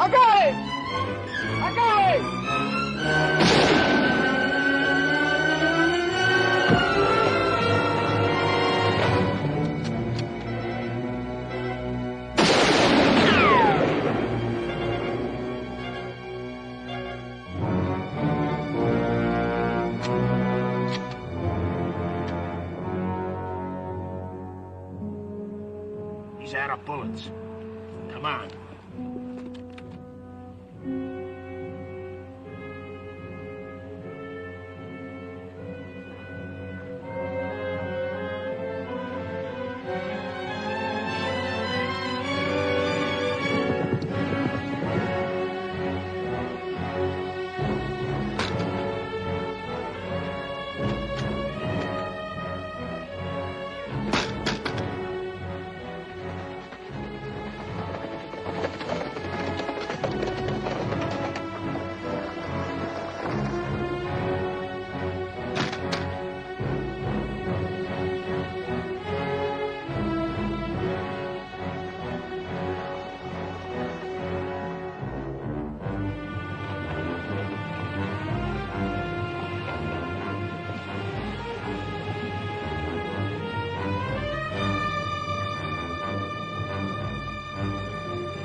I got it! I got it! He's out of bullets. Come on.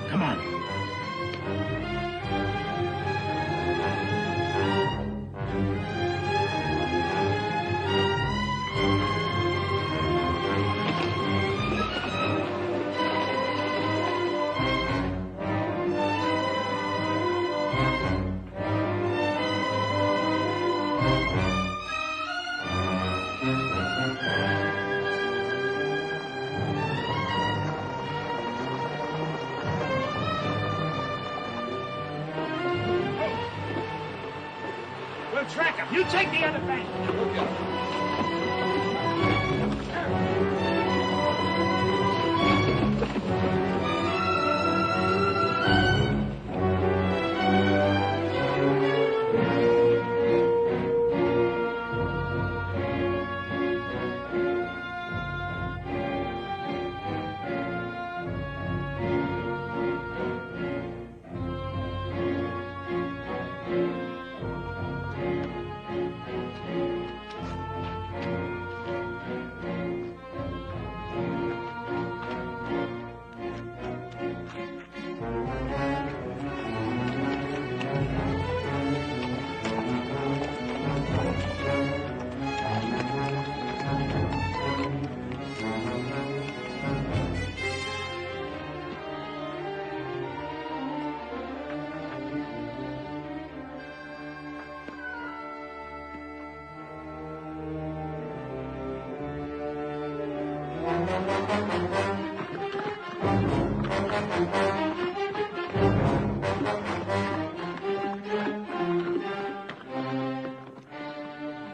Come on. We'll track him. You take the other bank. Okay.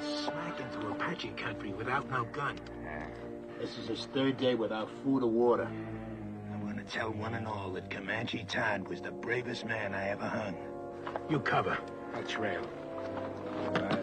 Smack into Apache country without no gun. This is his third day without food or water. I'm gonna tell one and all that Comanche Todd was the bravest man I ever hung. You cover. I'll trail. All right.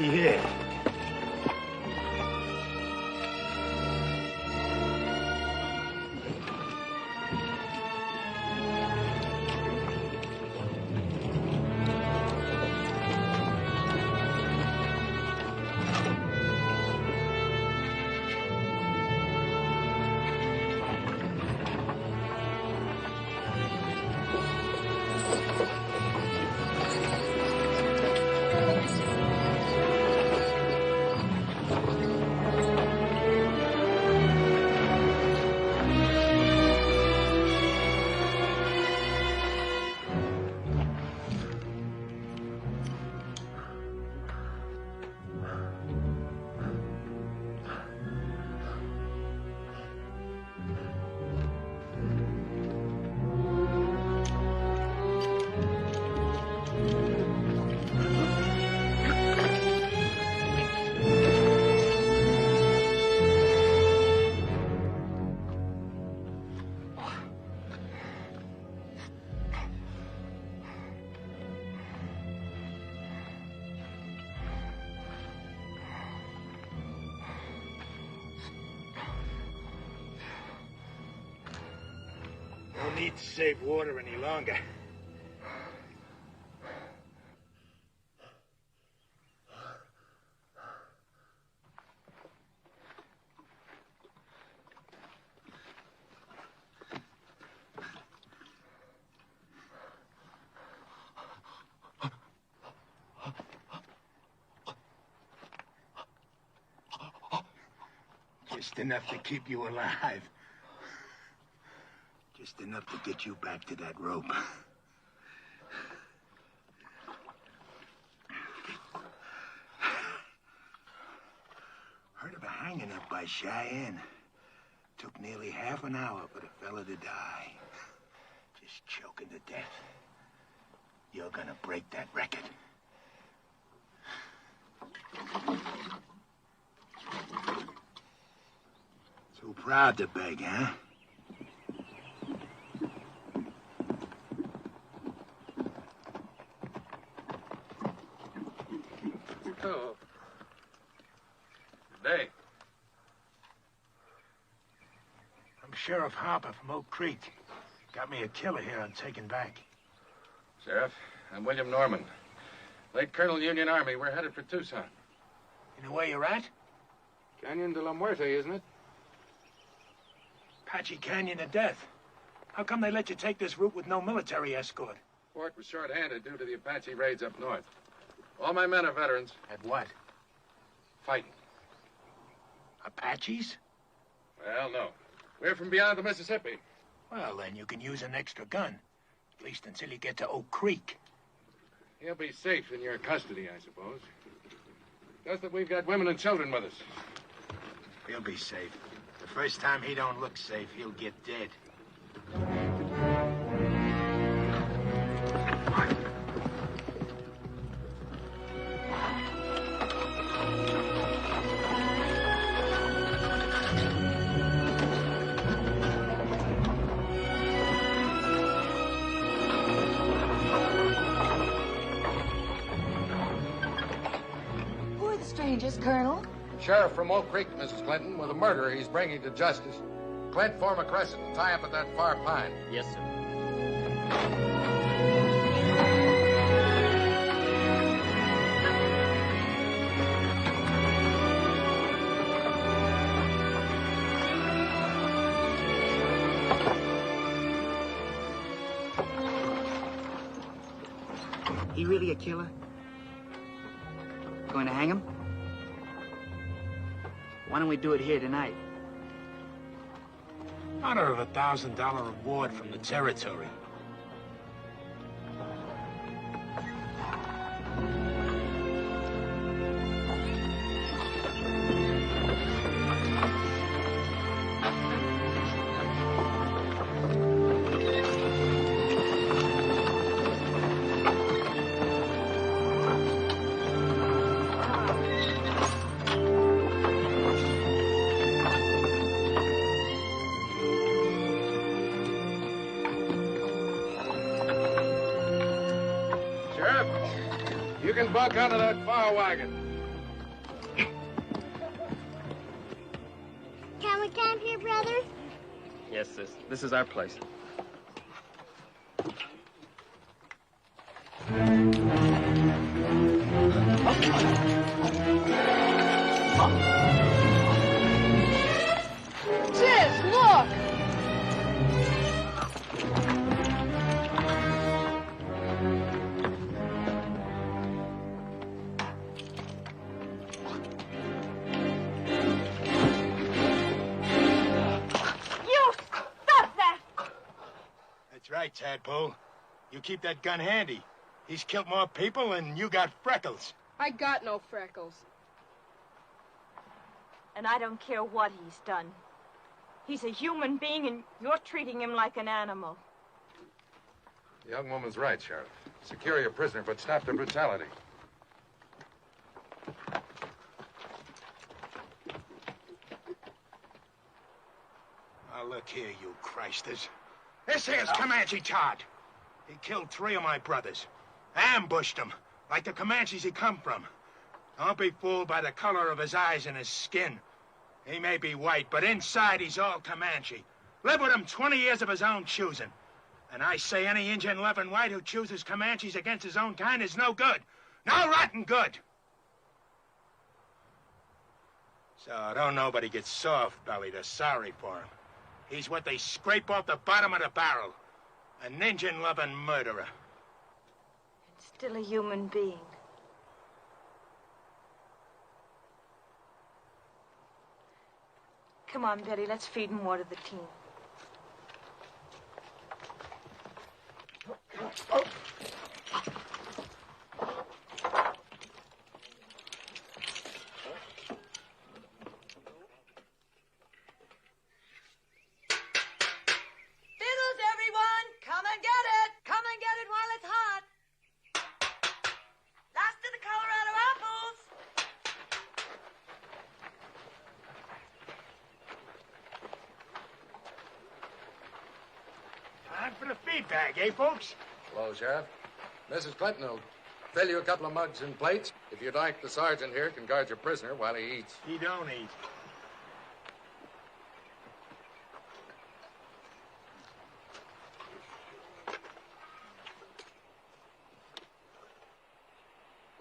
empty here. No need to save water any longer. Just enough to keep you alive. Just enough to get you back to that rope. Heard of a hanging up by Cheyenne. Took nearly half an hour for the fella to die. Just choking to death. You're gonna break that record. Too proud to beg, huh? Oh. Good day. I'm Sheriff Harper from Oak Creek. Got me a killer here I'm taking back. Sheriff, I'm William Norman. Late Colonel Union Army. We're headed for Tucson. You know where you're at? Canyon de la Muerte, isn't it? Apache Canyon of Death. How come they let you take this route with no military escort? Fort was short-handed due to the Apache raids up north. All my men are veterans. At what? Fighting. Apaches? Well, no. We're from beyond the Mississippi. Well, then you can use an extra gun. At least until you get to Oak Creek. He'll be safe in your custody, I suppose. Just that we've got women and children with us. He'll be safe. The first time he don't look safe, he'll get dead. Colonel? Sheriff from Oak Creek, Mrs. Clinton, with a murderer he's bringing to justice. Clint, form a crescent and tie up at that far pine. Yes, sir. He really a killer? Going to hang him? Why don't we do it here tonight? Honor of $1,000 reward from the territory. You can buck onto that fire wagon. Yes, sis. This is our place. Sis, look! You stop that! That's right, Tadpole. You keep that gun handy. He's killed more people and you got freckles. I got no freckles. And I don't care what he's done. He's a human being, and you're treating him like an animal. The young woman's right, Sheriff. Secure your prisoner, but stop the brutality. Now, look here, you Christers. This here's Comanche Todd. He killed 3 of my brothers. Ambushed them, like the Comanches he come from. Don't be fooled by the color of his eyes and his skin. He may be white, but inside he's all Comanche. Lived with him 20 years of his own choosing. And I say any Indian loving white who chooses Comanches against his own kind is no good. No rotten good. So don't nobody get soft-bellied or sorry for him. He's what they scrape off the bottom of the barrel. An Indian-loving murderer. And still a human being. Come on, Betty, let's feed and water the team. Fiddles, everyone! Come and get it! Come and get it while it's hot! Last of the Colorado apples! Time for the feed bag, eh, folks? Hello, Sheriff. Mrs. Clinton will fill you a couple of mugs and plates. If you'd like, the sergeant here can guard your prisoner while he eats. He don't eat.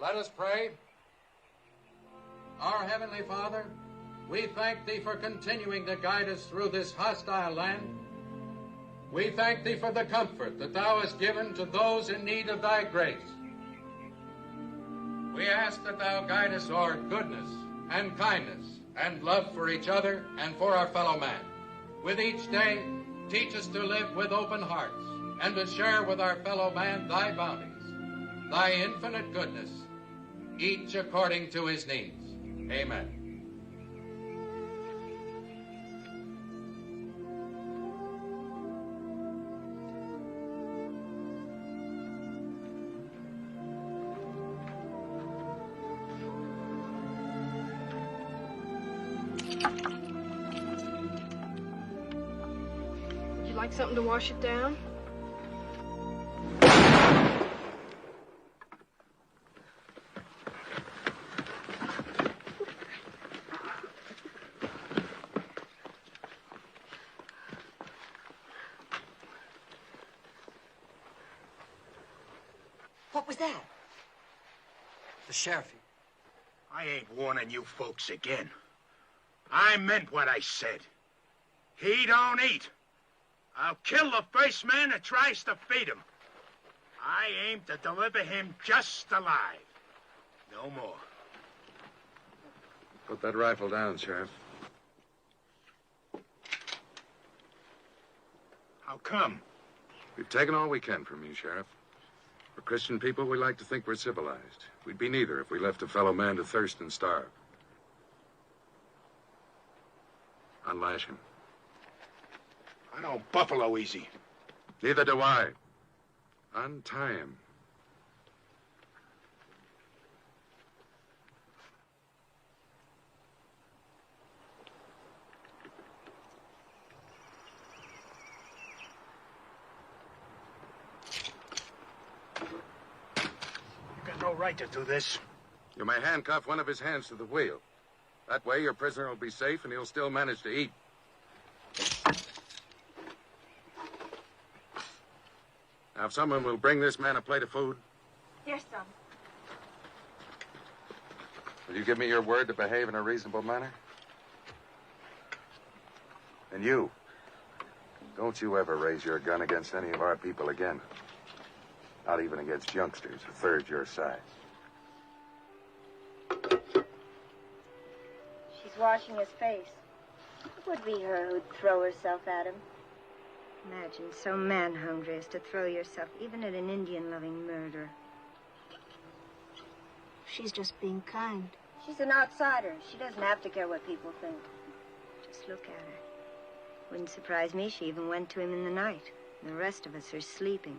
Let us pray. Our Heavenly Father, we thank Thee for continuing to guide us through this hostile land. We thank Thee for the comfort that Thou hast given to those in need of Thy grace. We ask that Thou guide us toward goodness and kindness and love for each other and for our fellow man. With each day, teach us to live with open hearts and to share with our fellow man Thy bounties, Thy infinite goodness, each according to his needs. Amen. Would you like something to wash it down? What was that? The sheriff. I ain't warning you folks again. I meant what I said. He don't eat. I'll kill the first man that tries to feed him. I aim to deliver him just alive. No more. Put that rifle down, Sheriff. How come? We've taken all we can from you, Sheriff. For Christian people, we like to think we're civilized. We'd be neither if we left a fellow man to thirst and starve. Unlash him. I don't buffalo easy. Neither do I. Untie him. You got no right to do this. You may handcuff one of his hands to the wheel. That way, your prisoner will be safe and he'll still manage to eat. Now, if someone will bring this man a plate of food. Here's some. Will you give me your word to behave in a reasonable manner? And you, don't you ever raise your gun against any of our people again. Not even against youngsters a third your size. She's washing his face. It would be her who'd throw herself at him. Imagine so man-hungry as to throw yourself even at an Indian-loving murderer. She's just being kind. She's an outsider. She doesn't have to care what people think. Just look at her. Wouldn't surprise me she even went to him in the night. The rest of us are sleeping.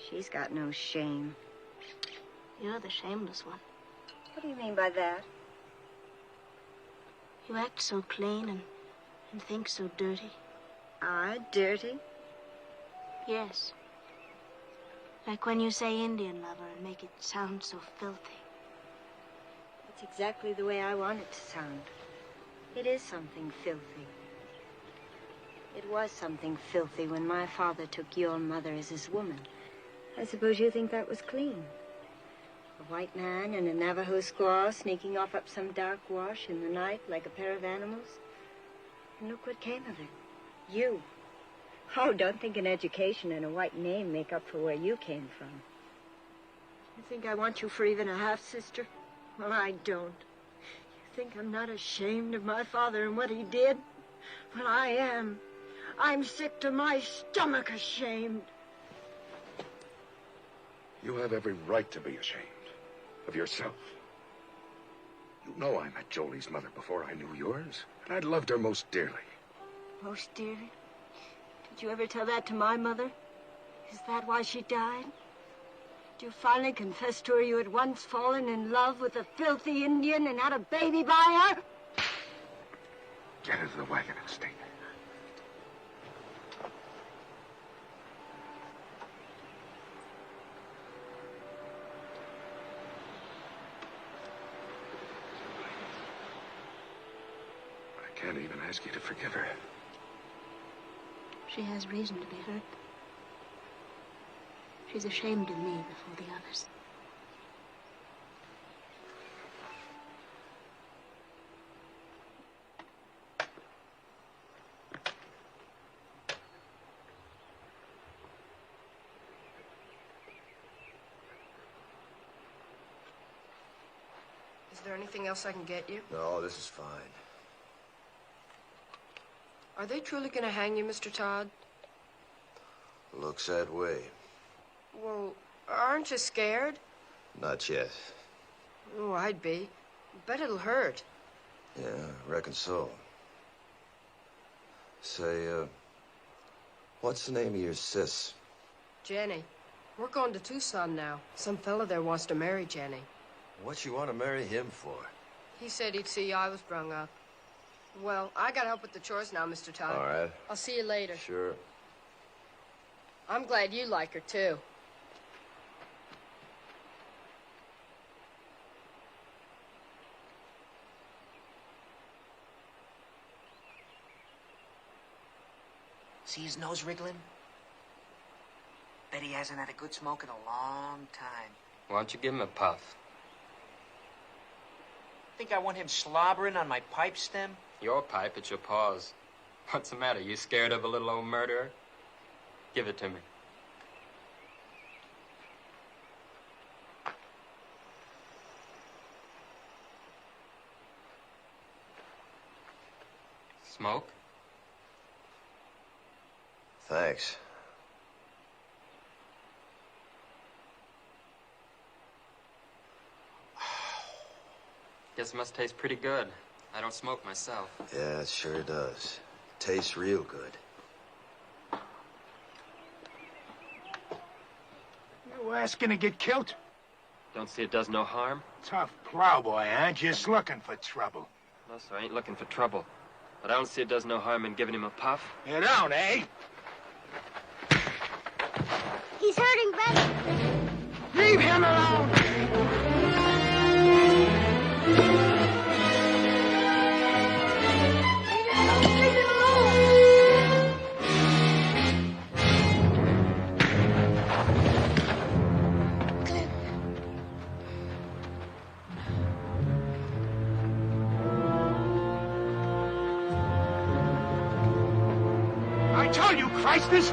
She's got no shame. You're the shameless one. What do you mean by that? You act so clean and think so dirty. Ah, dirty? Yes. Like when you say Indian lover and make it sound so filthy. That's exactly the way I want it to sound. It is something filthy. It was something filthy when my father took your mother as his woman. I suppose you think that was clean. A white man and a Navajo squaw sneaking off up some dark wash in the night like a pair of animals. And look what came of it. You. Oh, don't think an education and a white name make up for where you came from. You think I want you for even a half-sister? Well, I don't. You think I'm not ashamed of my father and what he did? Well, I am. I'm sick to my stomach ashamed. You have every right to be ashamed of yourself. You know I met Jolie's mother before I knew yours, and I loved her most dearly. Most dearly? Did you ever tell that to my mother? Is that why she died? Did you finally confess to her you had once fallen in love with a filthy Indian and had a baby by her? Get into the wagon and stay there. I can't even ask you to forgive her. She has reason to be hurt. She's ashamed of me before the others. Is there anything else I can get you? No, this is fine. Are they truly going to hang you, Mr. Todd? Looks that way. Well, aren't you scared? Not yet. Oh, I'd be. Bet it'll hurt. Yeah, reckon so. Say, what's the name of your sis? Jenny. We're going to Tucson now. Some fella there wants to marry Jenny. What you want to marry him for? He said he'd see I was brung up. Well, I gotta help with the chores now, Mr. Todd. All right. I'll see you later. Sure. I'm glad you like her, too. See his nose wriggling? Bet he hasn't had a good smoke in a long time. Why don't you give him a puff? Think I want him slobbering on my pipe stem? Your pipe, it's your paws. What's the matter? You scared of a little old murderer? Give it to me. Smoke? Thanks. Guess it must taste pretty good. I don't smoke myself. Yeah, it sure does. Tastes real good. You asking to get killed? Don't see it does no harm? Tough plowboy, huh? Just looking for trouble. No, sir, I ain't looking for trouble. But I don't see it does no harm in giving him a puff. You don't, eh? He's hurting Betty. Leave him alone! told you, Christus!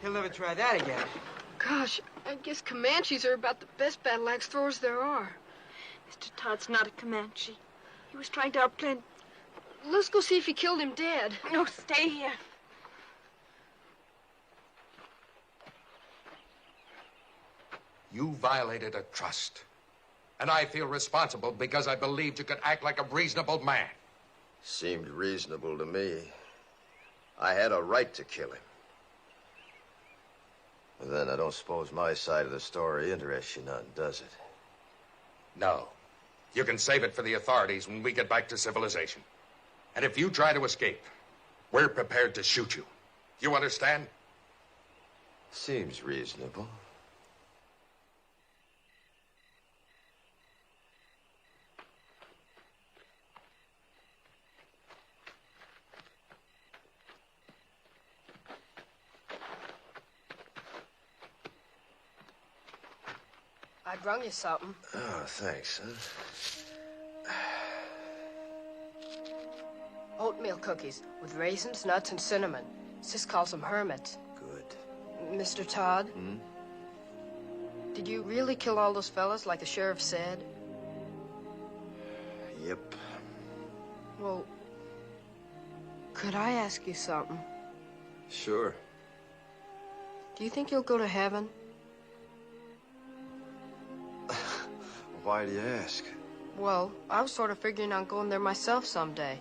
He'll never try that again. Gosh, I guess Comanches are about the best battle axe throwers there are. Mr. Todd's not a Comanche. He was trying to outplay... Let's go see if he killed him dead. No, stay here. You violated a trust. And I feel responsible because I believed you could act like a reasonable man. Seemed reasonable to me. I had a right to kill him. But then I don't suppose my side of the story interests you none, does it? No. You can save it for the authorities when we get back to civilization. And if you try to escape, we're prepared to shoot you. You understand? Seems reasonable. I brung you something. Oh, thanks, son. Oatmeal cookies with raisins, nuts, and cinnamon. Sis calls them hermits. Good. Mr. Todd? Hmm? Did you really kill all those fellas like the sheriff said? Yep. Well, could I ask you something? Sure. Do you think you'll go to heaven? Why do you ask? Well, I was sort of figuring on going there myself someday.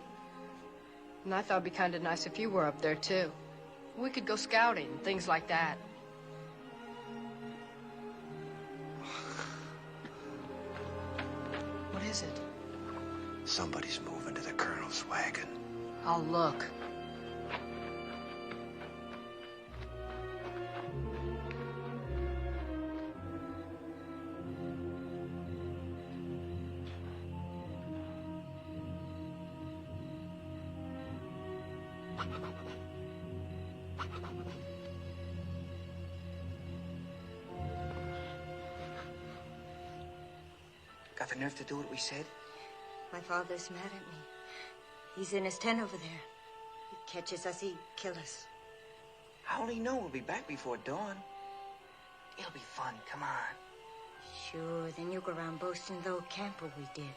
And I thought it'd be kind of nice if you were up there, too. We could go scouting and things like that. What is it? Somebody's moving to the colonel's wagon. I'll look. Got the nerve to do what we said? My father's mad at me. He's in his tent over there. He catches us, he'd kill us. How'll he know we'll be back before dawn? It'll be fun, come on. Sure, then you go around boasting the old camper we did.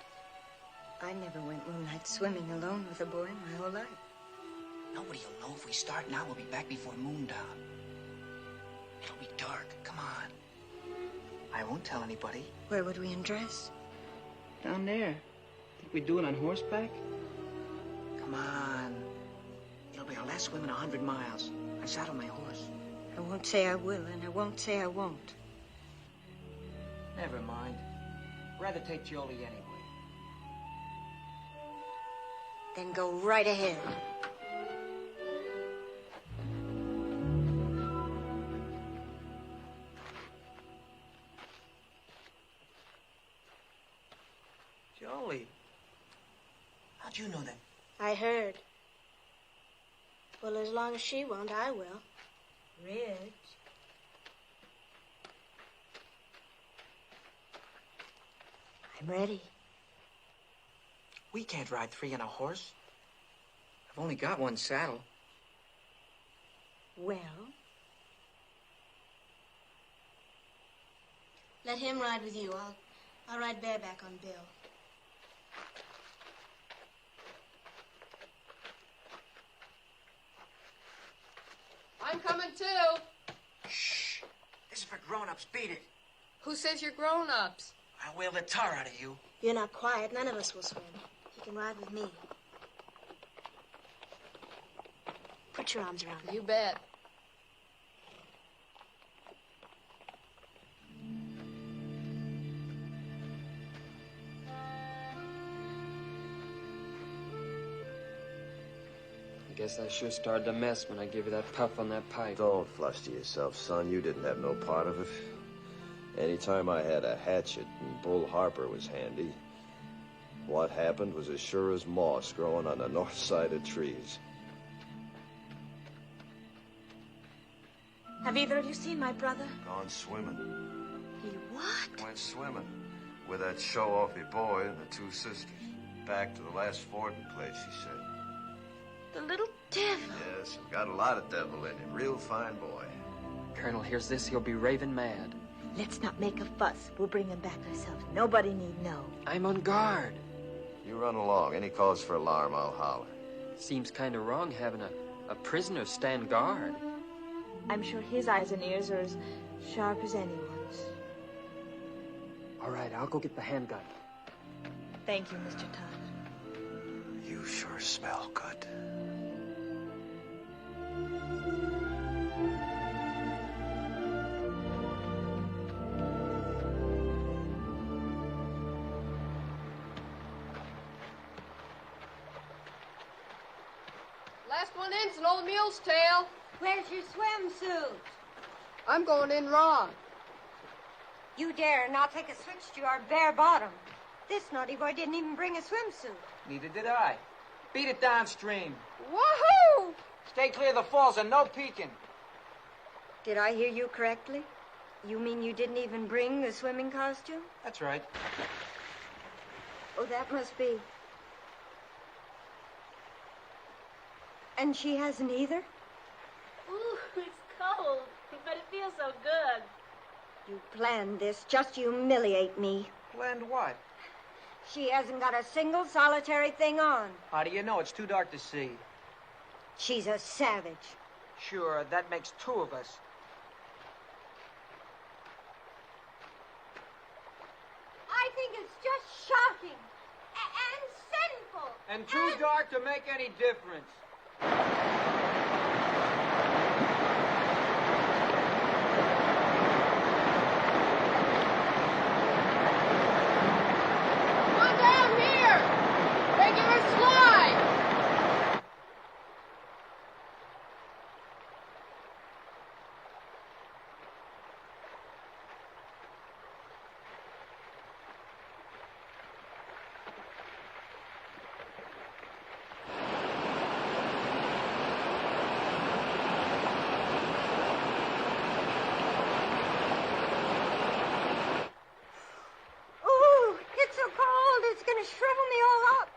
I never went moonlight swimming alone with a boy my whole life. Nobody'll know if we start now, we'll be back before moondown. It'll be dark, come on. I won't tell anybody. Where would we undress? Down there. Think we'd do it on horseback? Come on. It'll be our last swim in 100 miles. I saddle my horse. I won't say I will, and I won't say I won't. Never mind. Rather take Jolie anyway. Then go right ahead. Jolie. How'd you know that? I heard. Well, as long as she won't, I will. Rich. I'm ready. We can't ride three on a horse. I've only got one saddle. Well? Let him ride with you. I'll ride bareback on Bill. I'm coming, too. Shh. This is for grown-ups. Beat it. Who says you're grown-ups? I'll whale the tar out of you. You're not quiet. None of us will swim. You can ride with me. Put your arms around me. You bet. I guess I sure started a mess when I gave you that puff on that pipe. Don't fluster yourself, son. You didn't have no part of it. Anytime I had a hatchet and Bull Harper was handy, What happened was as sure as moss growing on the north side of trees. Have either of you seen my brother? Gone swimming. He what? Went swimming with that show-offy boy and the two sisters. Back to the last fording place, he said. The little devil. Yes, got a lot of devil in him. Real fine boy. Colonel hears this, he'll be raving mad. Let's not make a fuss. We'll bring him back ourselves. Nobody need know. I'm on guard. You run along. Any cause for alarm, I'll holler. Seems kind of wrong having a prisoner stand guard. I'm sure his eyes and ears are as sharp as anyone's. All right, I'll go get the handgun. Thank you, Mr. Todd. You sure smell good. Last one in's an old mule's tail. Where's your swimsuit? I'm going in raw. You dare not take a switch to your bare bottom. This naughty boy didn't even bring a swimsuit. Neither did I. Beat it downstream. Woohoo! Stay clear of the falls and no peeking. Did I hear you correctly? You mean you didn't even bring the swimming costume? That's right. Oh, that must be. And she hasn't either? Ooh, it's cold, but it feels so good. You planned this just to humiliate me. Planned what? She hasn't got a single solitary thing on. How do you know? It's too dark to see. She's a savage. Sure, that makes two of us. I think it's just shocking and sinful. And too dark to make any difference. Come down here! Regular slide! Ooh, it's so cold, it's gonna shrivel me all up.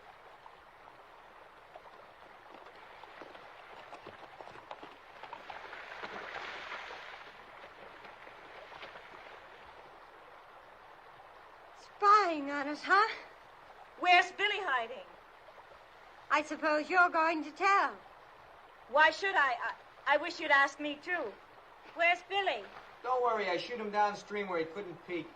Spying on us, huh? Where's Billy hiding? I suppose you're going to tell. Why should I? I wish you'd ask me, too. Where's Billy? Don't worry, I shoot him downstream where he couldn't peek.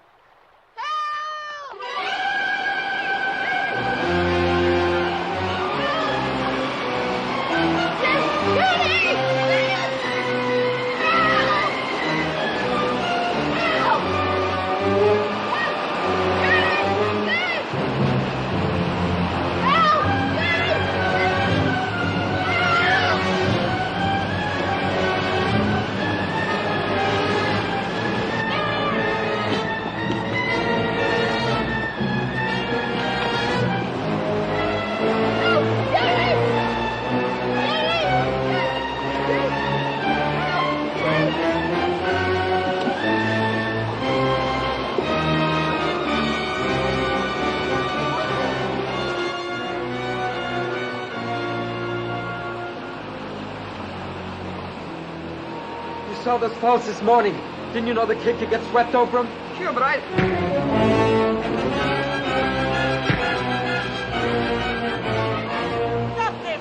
You saw those falls this morning. Didn't you know the kid could get swept over them? Sure, but I... Stop this!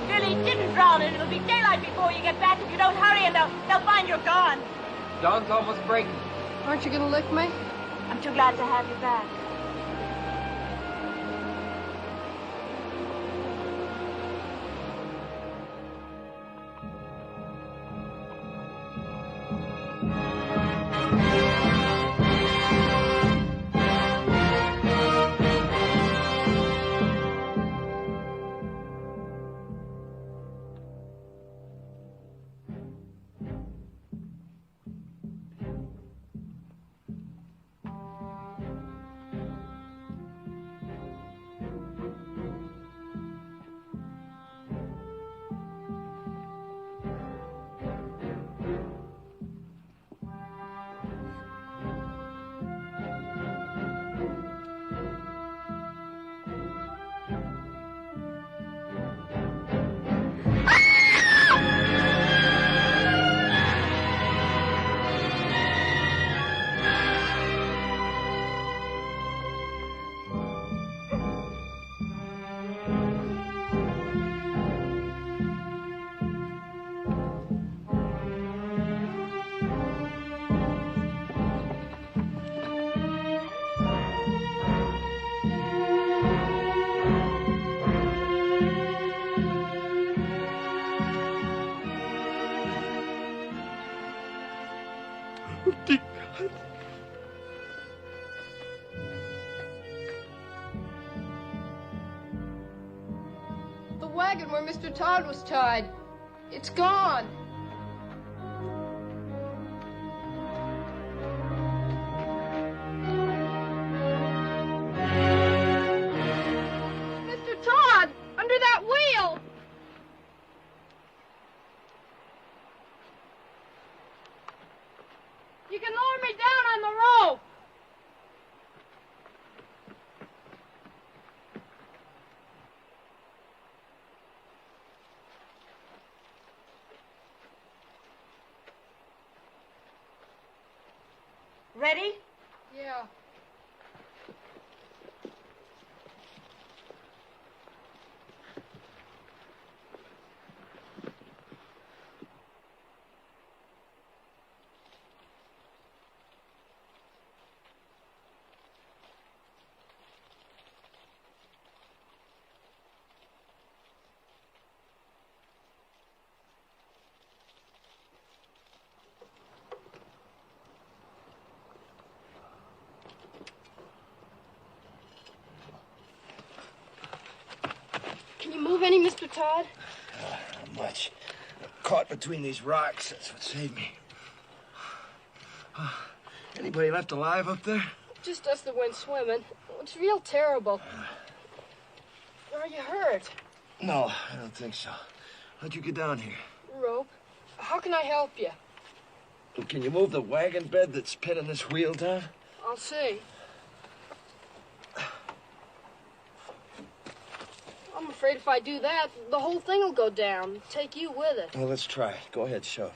Billy didn't drown, and it'll be daylight before you get back if you don't hurry, and they'll find you're gone. Dawn's almost breaking. Aren't you gonna lick me? I'm too glad to have you back. wagon where Mr. Todd was tied. It's gone. Mr. Todd, under that wheel. You can lower me down on the rope. Ready? Yeah. Can you move any, Mr. Todd? Not much. Caught between these rocks. That's what saved me. Anybody left alive up there? Just us that went swimming. It's real terrible. Are you hurt? No, I don't think so. How'd you get down here? Rope. How can I help you? Can you move the wagon bed that's pinning this wheel down? I'll see. I'm afraid if I do that, the whole thing will go down. Take you with it. Well, let's try it. Go ahead, shove.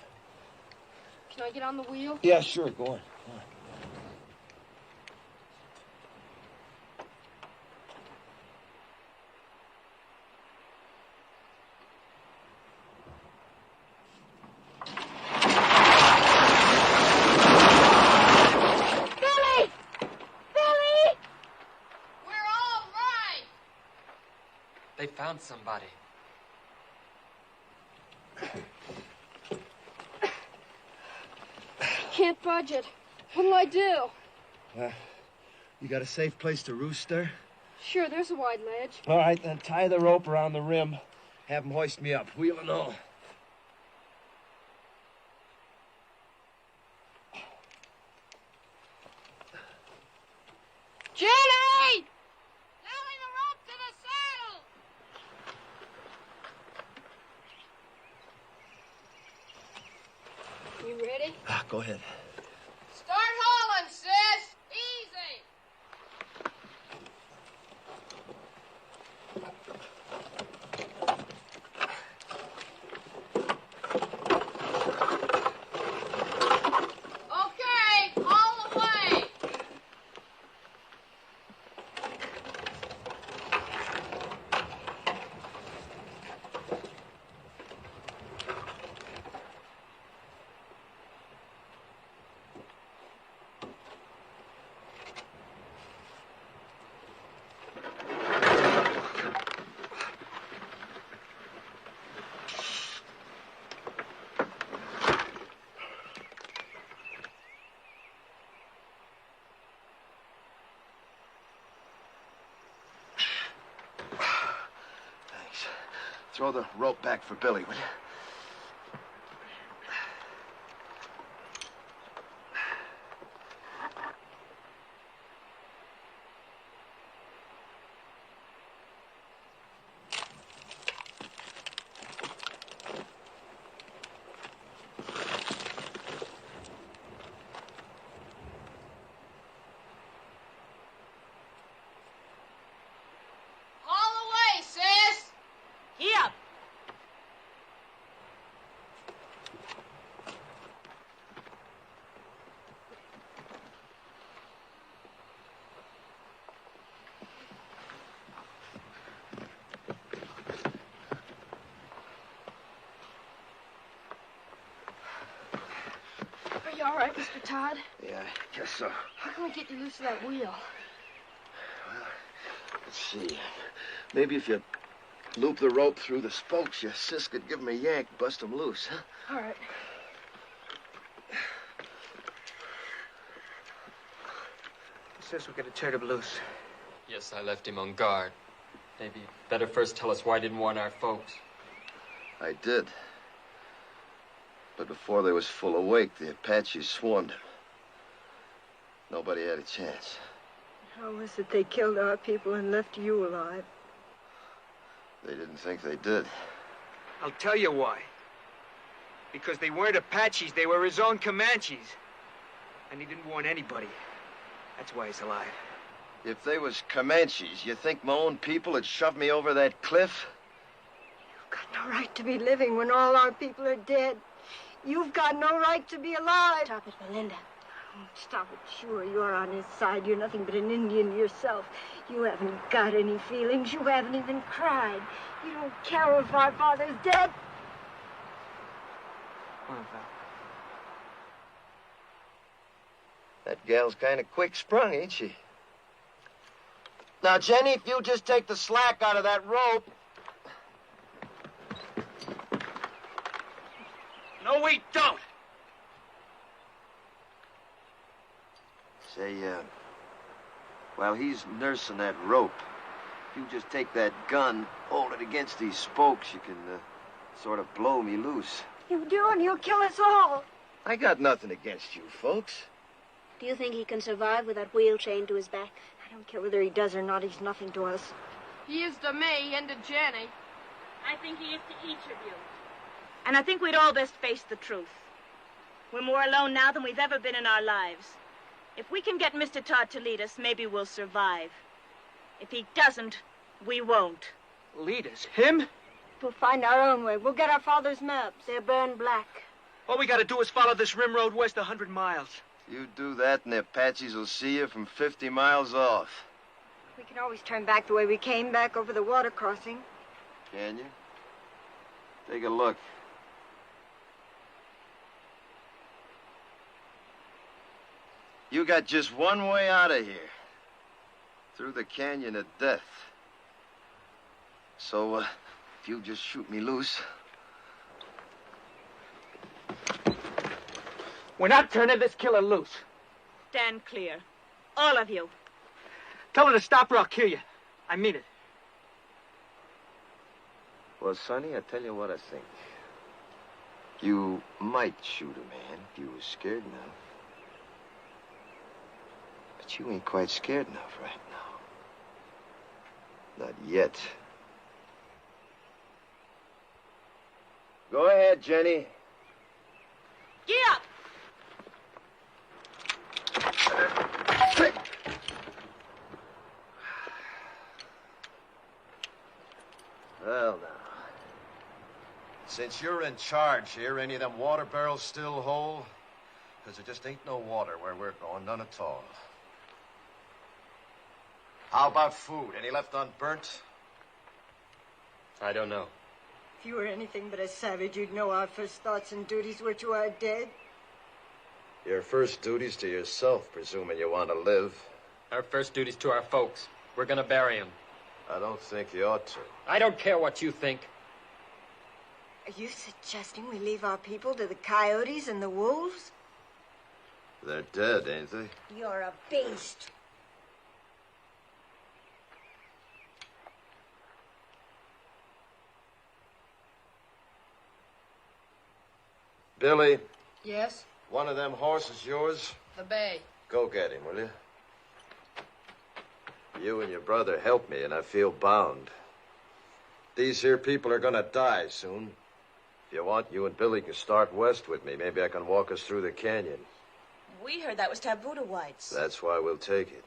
Can I get on the wheel? Yeah, sure. Go on. Go on. Billy! Billy! We're all right! They found somebody. Can't budge it. What'll I do? You got a safe place to roost there? Sure, there's a wide ledge. All right, then tie the rope around the rim. Have them hoist me up, wheel and all. Jenny! Nailing the rope to the saddle! You ready? Go ahead. Start hauling, sis! Easy! Okay, haul away! Thanks. Throw the rope back for Billy, will you? Haul away, sis! Here. Are you all right, Mr. Todd? Yeah, I guess so. How can I get you loose of that wheel? Let's see. Maybe if you loop the rope through the spokes, your sis could give 'em a yank, bust 'em loose, huh? All right. Sis, we gotta tear him loose. Yes, I left him on guard. Maybe better first tell us why you didn't warn our folks. I did. But before they was full awake, the Apaches swarmed him. Nobody had a chance. How was it they killed our people and left you alive? They didn't think they did. I'll tell you why. Because they weren't Apaches, they were his own Comanches. And he didn't warn anybody. That's why he's alive. If they was Comanches, you think my own people had shoved me over that cliff? You've got no right to be living when all our people are dead. You've got no right to be alive. Stop it, Melinda. Oh, stop it. Sure, you're on his side. You're nothing but an Indian yourself. You haven't got any feelings. You haven't even cried. You don't care if our father's dead. Come on, Val. That gal's kind of quick-sprung, ain't she? Now, Jenny, if you just take the slack out of that rope... No, we don't! Say, while he's nursing that rope, if you just take that gun, hold it against these spokes, you can, sort of blow me loose. You do, and he'll kill us all. I got nothing against you, folks. Do you think he can survive with that wheel chained to his back? I don't care whether he does or not. He's nothing to us. He is to me and to Jenny. I think he is to each of you. And I think we'd all best face the truth. We're more alone now than we've ever been in our lives. If we can get Mr. Todd to lead us, maybe we'll survive. If he doesn't, we won't. Lead us? Him? We'll find our own way. We'll get our father's maps. They're burned black. All we gotta do is follow this rim road west 100 miles. You do that, and the Apaches will see you from 50 miles off. We can always turn back the way we came, back over the water crossing. Can you? Take a look. You got just one way out of here. Through the canyon of death. So, if you just shoot me loose... We're not turning this killer loose. Stand clear. All of you. Tell her to stop or I'll kill you. I mean it. Well, Sonny, I tell you what I think. You might shoot a man if you was scared enough. But you ain't quite scared enough right now. Not yet. Go ahead, Jenny. Get up! Well, now. Since you're in charge here, any of them water barrels still whole? Because there just ain't no water where we're going, none at all. How about food? Any left unburnt? I don't know. If you were anything but a savage, you'd know our first thoughts and duties were to our dead. Your first duty's to yourself, presuming you want to live. Our first duty's to our folks. We're gonna bury him. I don't think you ought to. I don't care what you think. Are you suggesting we leave our people to the coyotes and the wolves? They're dead, ain't they? You're a beast. Billy, Yes? one of them horses yours? The bay. Go get him, will you? You and your brother helped me, and I feel bound. These here people are gonna die soon. If you want, you and Billy can start west with me. Maybe I can walk us through the canyon. We heard that was taboo to whites. That's why we'll take it.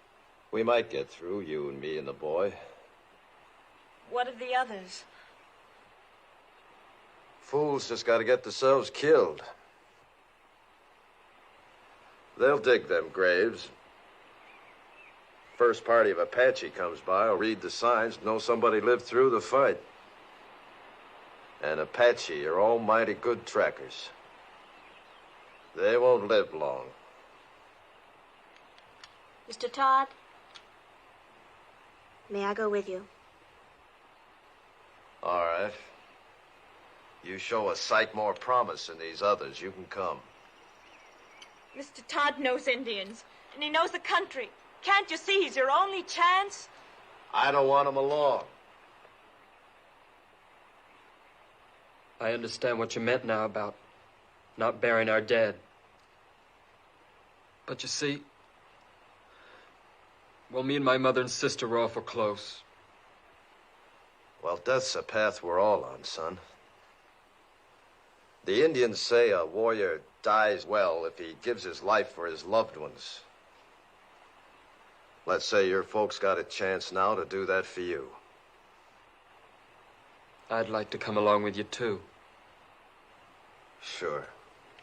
We might get through, you and me and the boy. What of the others? Fools just gotta get themselves killed. They'll dig them graves. First party of Apache comes by, will read the signs, know somebody lived through the fight. And Apache are almighty good trackers. They won't live long. Mr. Todd, may I go with you? All right. You show a sight more promise than these others, you can come. Mr. Todd knows Indians, and he knows the country. Can't you see he's your only chance? I don't want him along. I understand what you meant now about not burying our dead. But you see, well, me and my mother and sister were awful close. Well, death's a path we're all on, son. The Indians say a warrior dies well if he gives his life for his loved ones. Let's say your folks got a chance now to do that for you. I'd like to come along with you, too. Sure.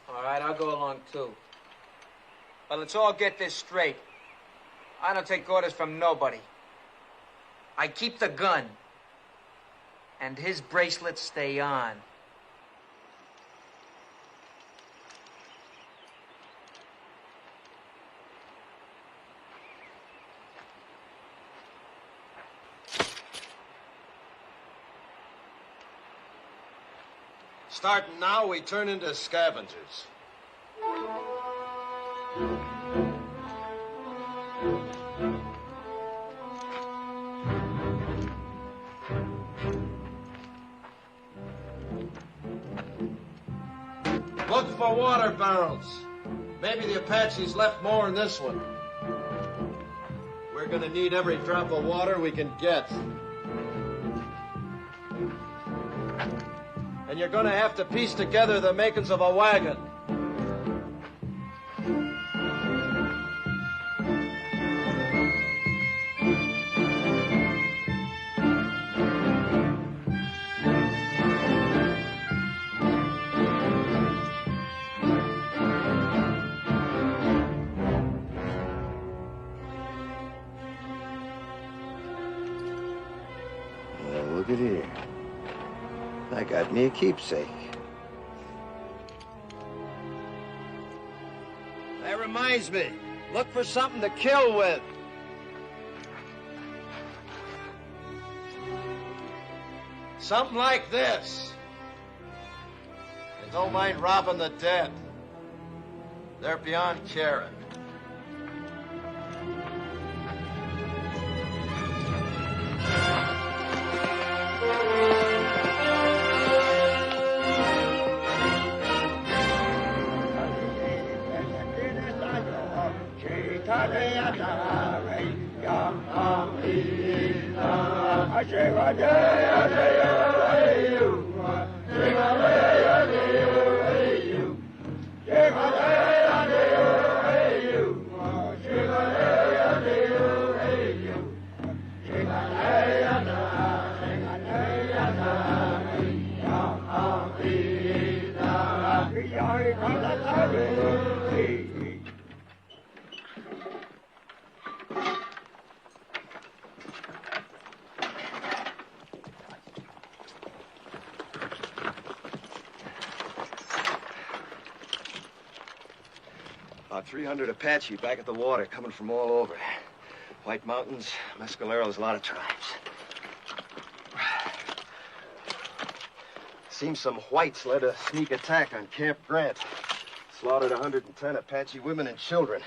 All right, I'll go along, too. But let's all get this straight. I don't take orders from nobody. I keep the gun. And his bracelets stay on. Starting now, we turn into scavengers. Look for water barrels. Maybe the Apaches left more in this one. We're gonna need every drop of water we can get. And you're gonna have to piece together the makings of a wagon. Look at here. I got me a keepsake. That reminds me. Look for something to kill with. Something like this. And don't mind robbing the dead. They're beyond caring. About 300 Apache back at the water, coming from all over. White Mountains, Mescaleros, a lot of tribes. Seems some whites led a sneak attack on Camp Grant. Slaughtered 110 Apache women and children.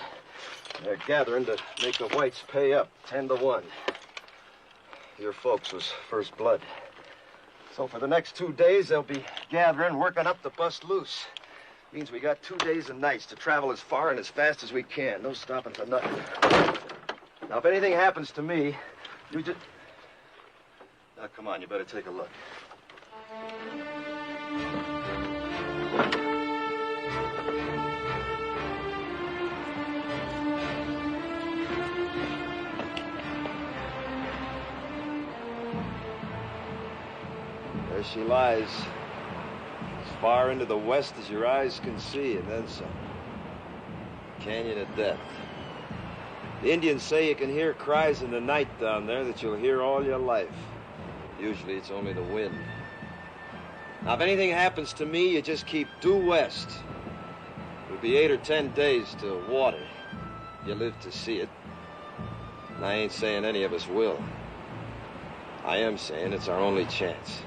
They're gathering to make the whites pay up, 10-1. Your folks was first blood. So for the next 2 days, they'll be gathering, working up to bust loose. Means we got 2 days and nights to travel as far and as fast as we can. No stopping for nothing. Now, if anything happens to me, you just... Now, come on, you better take a look. There she lies. As far into the west as your eyes can see, and then some. Canyon of Death. The Indians say you can hear cries in the night down there that you'll hear all your life. Usually it's only the wind. Now, if anything happens to me, you just keep due west. It'll be 8 or 10 days to water. You live to see it. And I ain't saying any of us will. I am saying it's our only chance.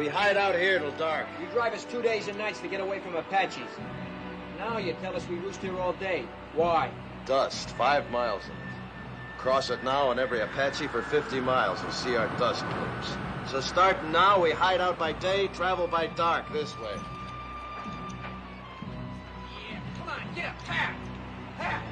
We hide out here till dark. You drive us 2 days and nights to get away from Apaches. Now you tell us we roost here all day. Why? Dust, 5 miles of it. Cross it now, and every Apache for 50 miles will see our dust plumes. So starting now, we hide out by day, travel by dark this way. Yeah, come on, get up, tap! Tap!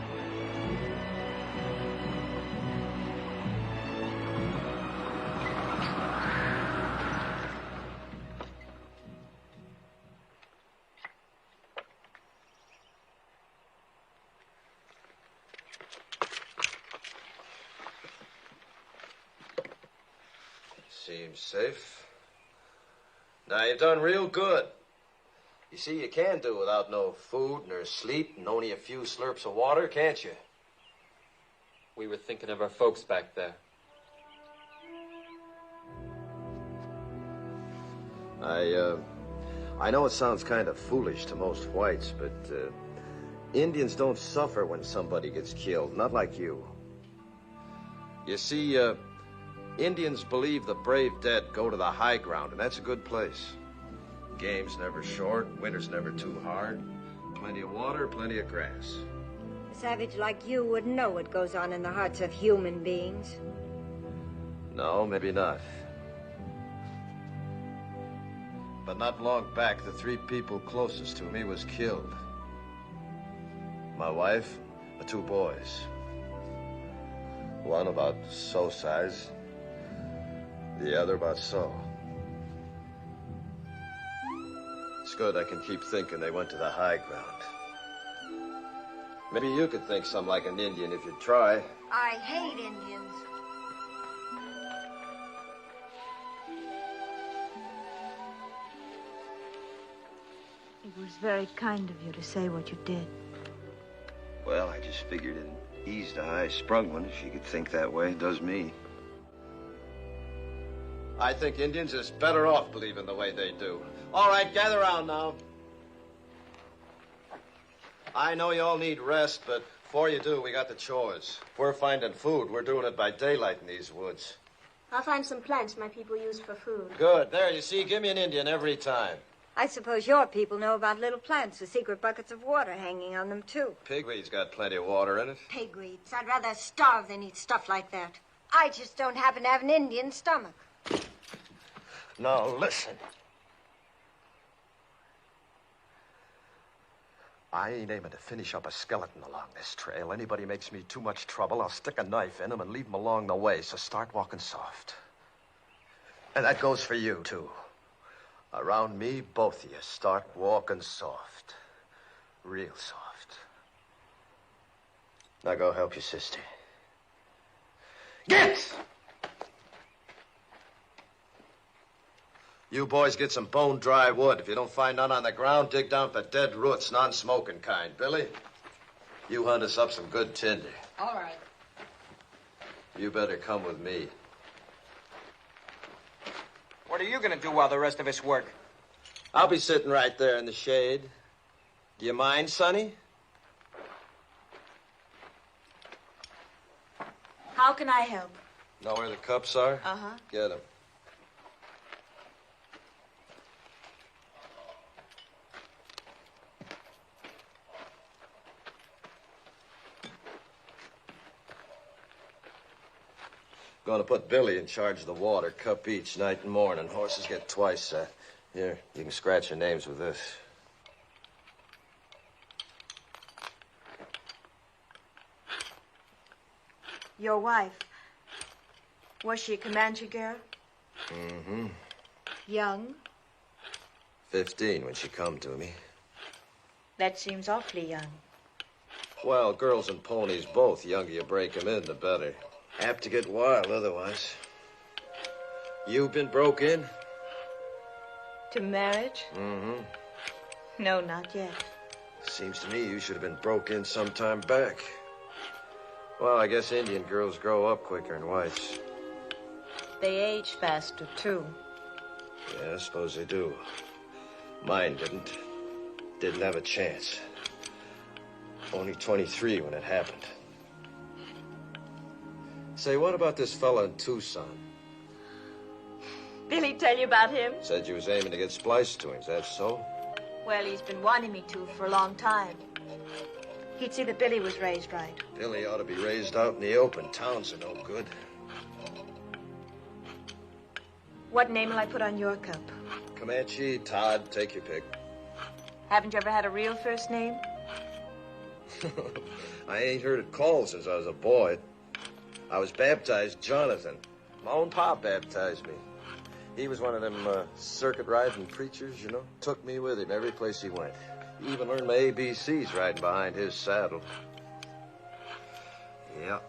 Seems safe. Now, you've done real good. You see, you can do without no food nor sleep and only a few slurps of water, can't you? We were thinking of our folks back there. I know it sounds kind of foolish to most whites, but Indians don't suffer when somebody gets killed, not like you. You see, Indians believe the brave dead go to the high ground, and that's a good place. Game's never short, winter's never too hard. Plenty of water, plenty of grass. A savage like you wouldn't know what goes on in the hearts of human beings. No, maybe not. But not long back, the 3 people closest to me was killed. My wife, the 2 boys. One about so size, the other about so. It's good I can keep thinking they went to the high ground. Maybe you could think something like an Indian if you'd try. I hate Indians. It was very kind of you to say what you did. Well, I just figured it eased a high-sprung one if she could think that way. It does me. I think Indians is better off believing the way they do. All right, gather around now. I know you all need rest, but before you do, we got the chores. If we're finding food, we're doing it by daylight in these woods. I'll find some plants my people use for food. Good. There, you see, give me an Indian every time. I suppose your people know about little plants with secret buckets of water hanging on them, too. Pigweed's got plenty of water in it. Pigweeds. I'd rather starve than eat stuff like that. I just don't happen to have an Indian stomach. Now, listen. I ain't aiming to finish up a skeleton along this trail. Anybody makes me too much trouble, I'll stick a knife in him and leave him along the way, so start walking soft. And that goes for you, too. Around me, both of you, start walking soft. Real soft. Now go help your sister. Get! You boys get some bone-dry wood. If you don't find none on the ground, dig down for dead roots, non-smoking kind. Billy, you hunt us up some good tinder. All right. You better come with me. What are you gonna do while the rest of us work? I'll be sitting right there in the shade. Do you mind, Sonny? How can I help? Know where the cups are? Uh-huh. Get them. Going to put Billy in charge of the water, cup each night and morning. Horses get twice that. Here, you can scratch your names with this. Your wife. Was she a Comanche girl? Mm-hmm. Young? 15 when she come to me. That seems awfully young. Well, girls and ponies both. The younger you break 'em in, the better. Apt to get wild otherwise. You been broke in? To marriage? Mm-hmm. No, not yet. Seems to me you should have been broke in some time back. Well, I guess Indian girls grow up quicker than whites. They age faster, too. Yeah, I suppose they do. Mine didn't. Didn't have a chance. Only 23 when it happened. Say, what about this fella in Tucson? Billy tell you about him? Said you was aiming to get spliced to him. Is that so? Well, he's been wanting me to for a long time. He'd see that Billy was raised right. Billy ought to be raised out in the open. Towns are no good. What name will I put on your cup? Comanche, Todd, take your pick. Haven't you ever had a real first name? I ain't heard it called since I was a boy. I was baptized Jonathan. My own pop baptized me. He was one of them circuit-riding preachers, you know. Took me with him every place he went. Even learned my ABCs riding behind his saddle. Yeah,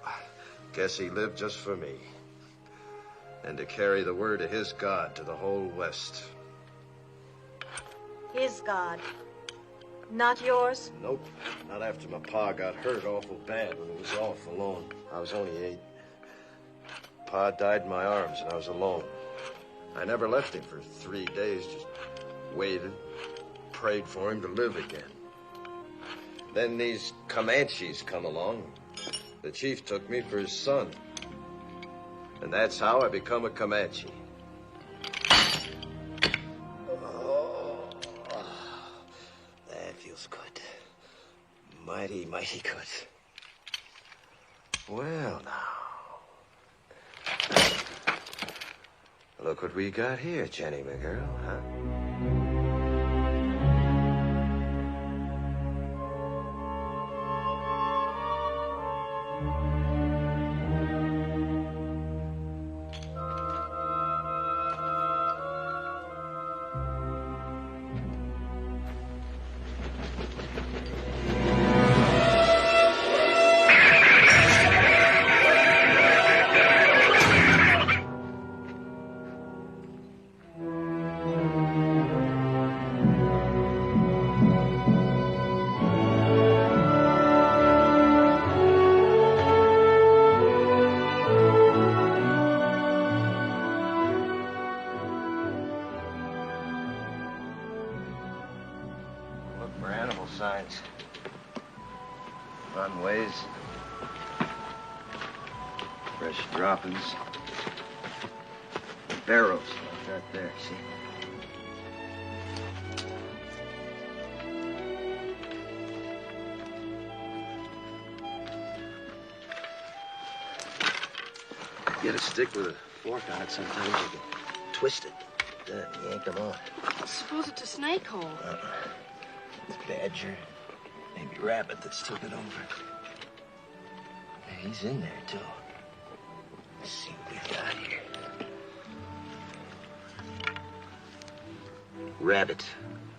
guess he lived just for me. And to carry the word of his God to the whole West. His God. Not yours? Nope. Not after my pa got hurt awful bad when he was off alone. I was only 8. Pa died in my arms and I was alone. I never left him for 3 days, just waited, prayed for him to live again. Then these Comanches come along. The chief took me for his son. And that's how I become a Comanche. Oh, that feels good. Mighty, mighty good. Well, now. Look what we got here, Jenny, my girl, huh? Signs. Runways. Fresh droppings. Barrows like that there, see? Get a stick with a fork on it, sometimes you can twist it. Then yank them off. Suppose it's a snake hole. Badger, maybe rabbit that's took it over. Yeah, he's in there, too. Let's see what we got here. Rabbit.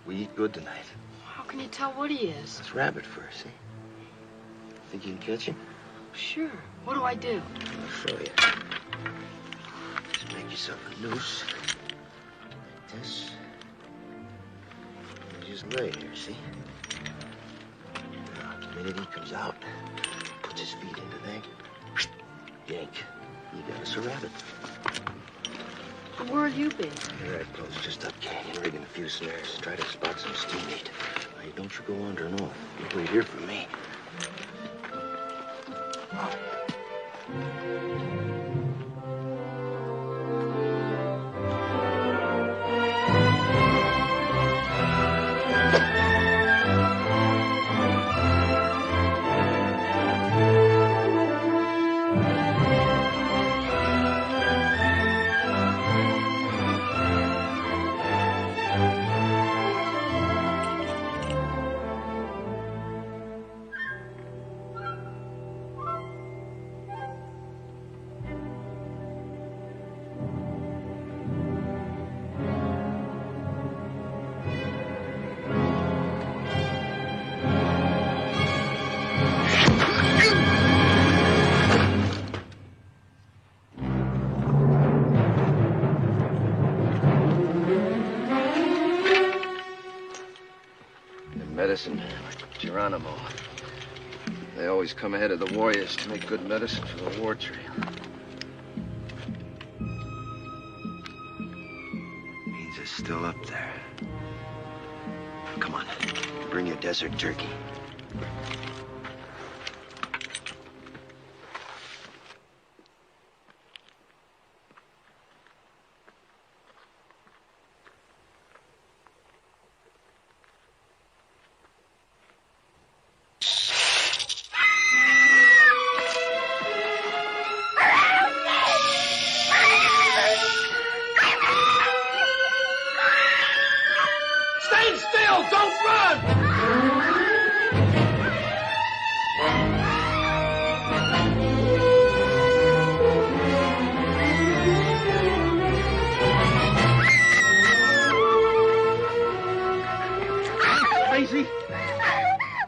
We eat good tonight. How can you tell what he is? It's rabbit fur, see? Think you can catch him? Sure. What do I do? I'll show you. Just make yourself a noose. Like this. Just lay here, see? Now, the minute he comes out, puts his feet into that, yank. You got us a rabbit. Where have you been? Right close, just up canyon, rigging a few snares. Try to spot some steam meat. Now, don't you go wandering off. You wait here for me. Medicine, Geronimo. They always come ahead of the warriors to make good medicine for the war trail. Means it's still up there. Come on, bring your desert turkey. go! Don't run! Crazy?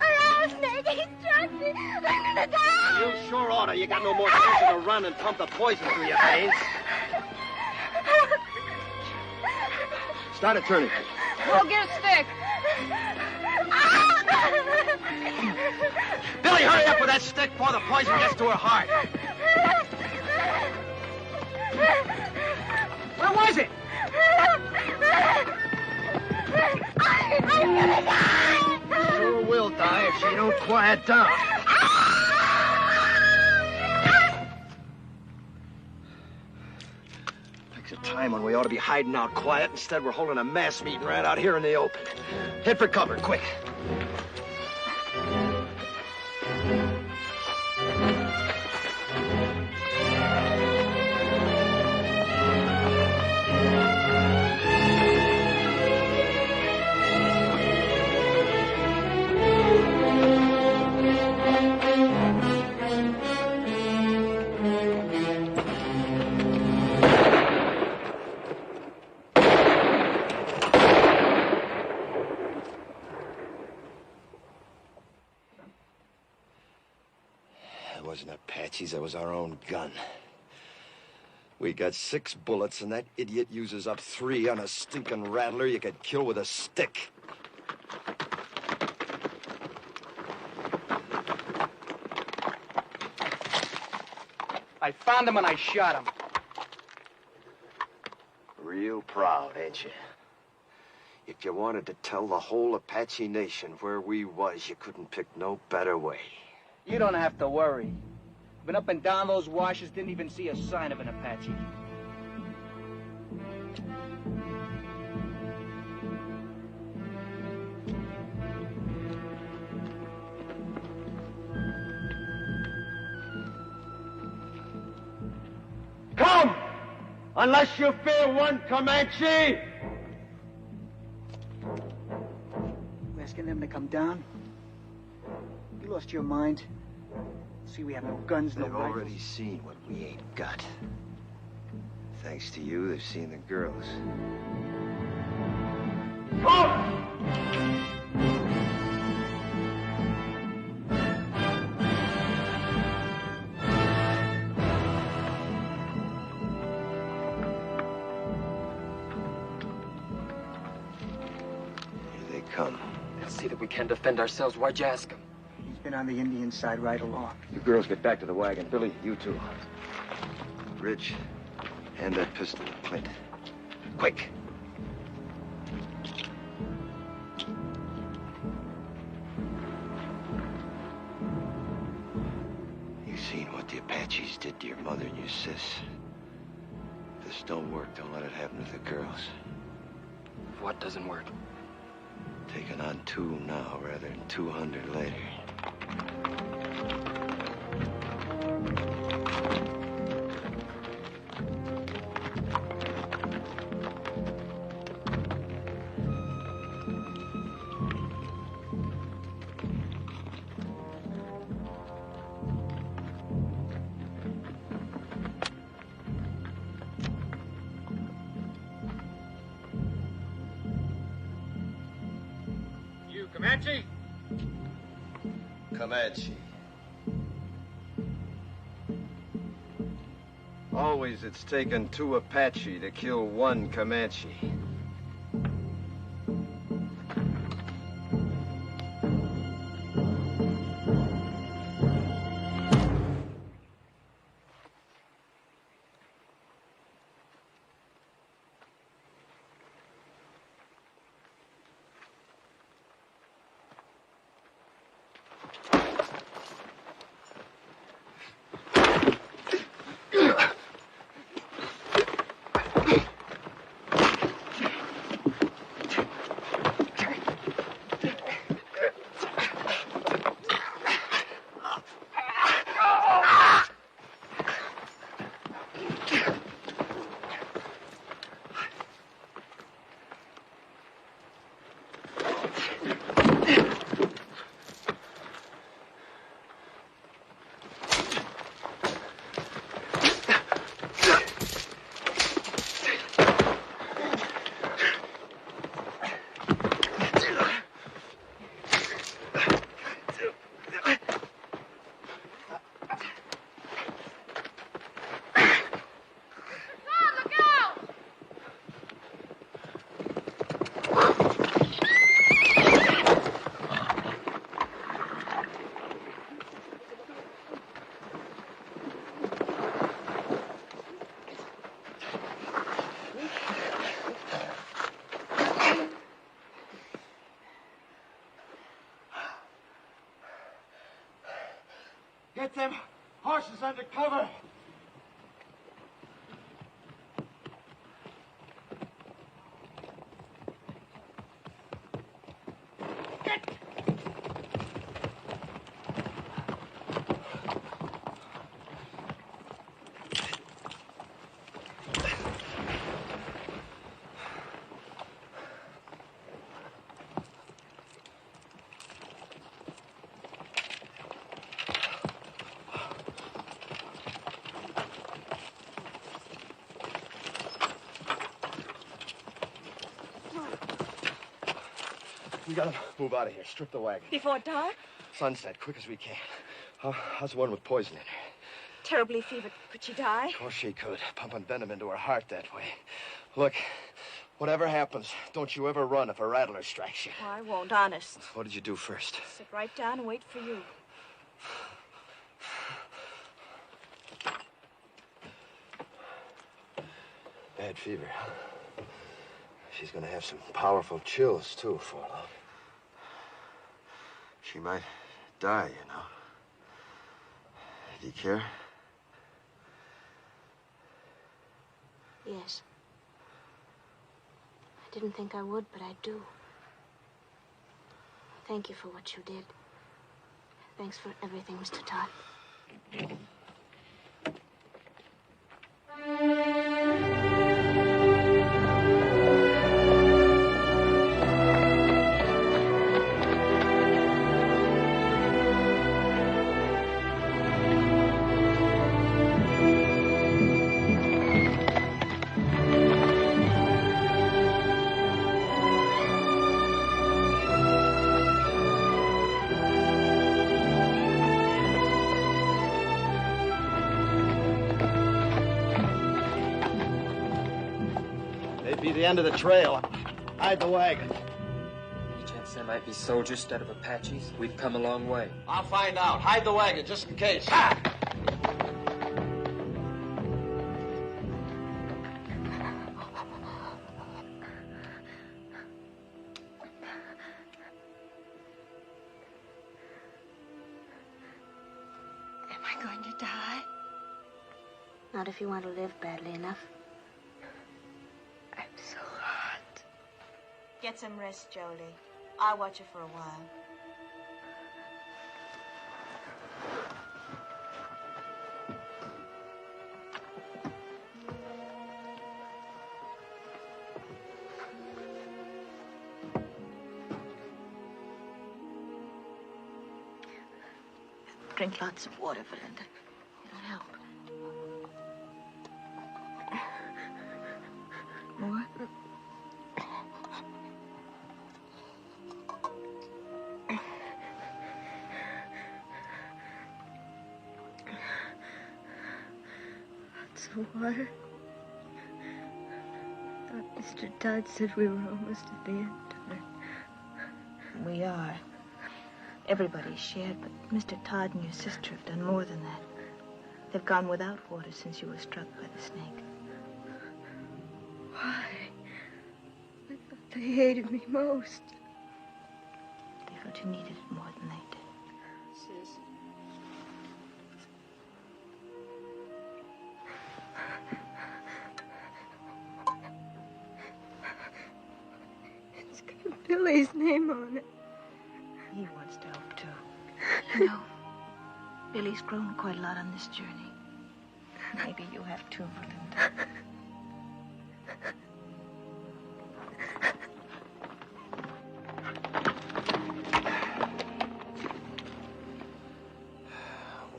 Rattlesnake, he struck me. I'm gonna die. You sure oughta. You got no more reason to run and pump the poison through your veins. Start it turning. Go get a stick. Billy, hurry up with that stick before the poison gets to her heart. Where was it? I'm gonna die. Sure will die if she don't quiet down. Takes a time when we ought to be hiding out quiet. Instead, we're holding a mass meeting right out here in the open. Head for cover, quick. It wasn't Apaches, it was our own gun. We got 6 bullets, and that idiot uses up 3 on a stinking rattler you could kill with a stick. I found him and I shot him. Real proud, ain't you? If you wanted to tell the whole Apache nation where we was, you couldn't pick no better way. You don't have to worry. Been up and down those washes, didn't even see a sign of an Apache. Come! Unless you fear one Comanche! You asking them to come down? You lost your mind? See, we have no guns, no They've rifles. already seen what we ain't got. Thanks to you, they've seen the girls. Here they come. They'll see that we can't defend ourselves. Why'd you ask him? He's been on the Indian side right along. You girls get back to the wagon. Billy, you too. Rich, hand that pistol to Clint. Quick! You seen what the Apaches did to your mother and your sis. If this don't work, don't let it happen to the girls. What doesn't work? Taking on 2 now rather than 200 later. You Comanche? Comanche. Always it's taken 2 Apache to kill 1 Comanche. Get them horses under cover. We gotta move out of here. Strip the wagon. Before dark? Sunset, quick as we can. How's the one with poison in her? Terribly fevered. Could she die? Of course she could. Pumping venom into her heart that way. Look, whatever happens, don't you ever run if a rattler strikes you. Oh, I won't, honest. What did you do first? Sit right down and wait for you. Bad fever, huh? She's gonna have some powerful chills, too, for long. She might die, you know. Do you care? Yes. I didn't think I would, but I do. Thank you for what you did. Thanks for everything, Mr. Todd. The end of the trail. Hide the wagon. Any chance there might be soldiers instead of Apaches? We've come a long way. I'll find out. Hide the wagon just in case. Ah! Am I going to die? Not if you want to live badly enough. I'm so hot. Get some rest, Jolie. I'll watch you for a while. Drink lots of water, Valinda. It'll help. More? Lots of water. Thought Mr. Todd said we were almost at the end of it. We are. Everybody's shared, but Mr. Todd and your sister have done more than that. They've gone without water since you were struck by the snake. Why? I thought they hated me most. They thought you needed it more than they did. Sis. It's got Billy's name on it. He wants to help, too. You know, Billy's grown quite a lot on this journey. Maybe you have, too, Valinda.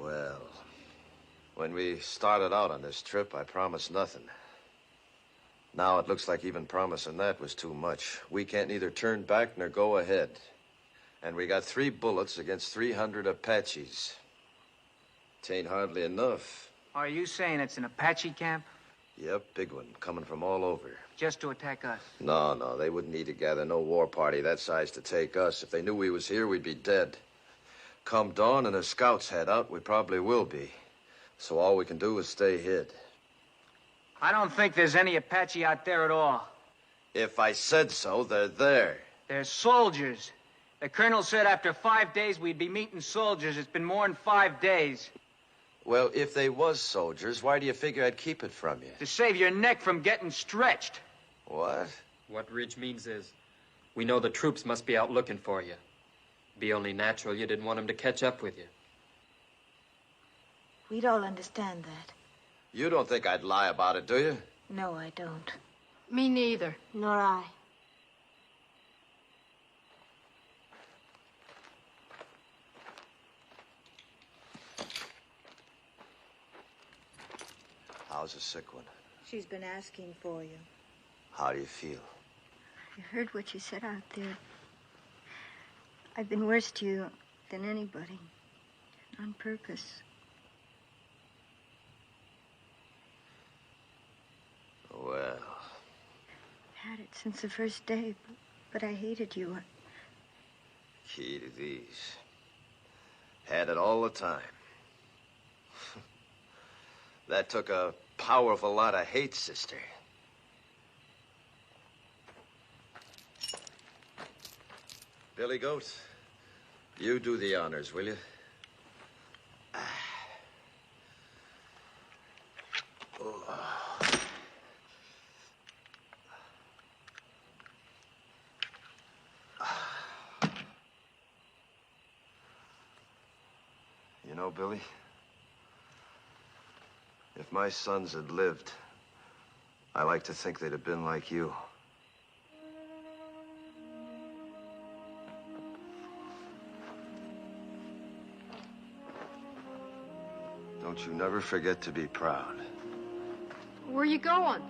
Well, when we started out on this trip, I promised nothing. Now it looks like even promising that was too much. We can't neither turn back nor go ahead. And we got 3 bullets against 300 Apaches. It ain't hardly enough. Are you saying it's an Apache camp? Yep, big one, coming from all over. Just to attack us? No, they wouldn't need to gather no war party that size to take us. If they knew we was here, we'd be dead. Come dawn and the scouts head out, we probably will be. So all we can do is stay hid. I don't think there's any Apache out there at all. If I said so, they're there. They're soldiers. The colonel said after 5 days we'd be meeting soldiers. It's been more than 5 days. Well, if they was soldiers, why do you figure I'd keep it from you? To save your neck from getting stretched. What? What Ridge means is, we know the troops must be out looking for you. Be only natural you didn't want them to catch up with you. We'd all understand that. You don't think I'd lie about it, do you? No, I don't. Me neither. Nor I. How's the sick one? She's been asking for you. How do you feel? I heard what you said out there. I've been worse to you than anybody. On purpose. Well... Had it since the first day, but I hated you. Key to these. Had it all the time. That took a powerful lot of hate, sister. Billy Goat, you do the honors, will you? You know, Billy, if my sons had lived, I like to think they'd have been like you. Don't you never forget to be proud. Where are you going?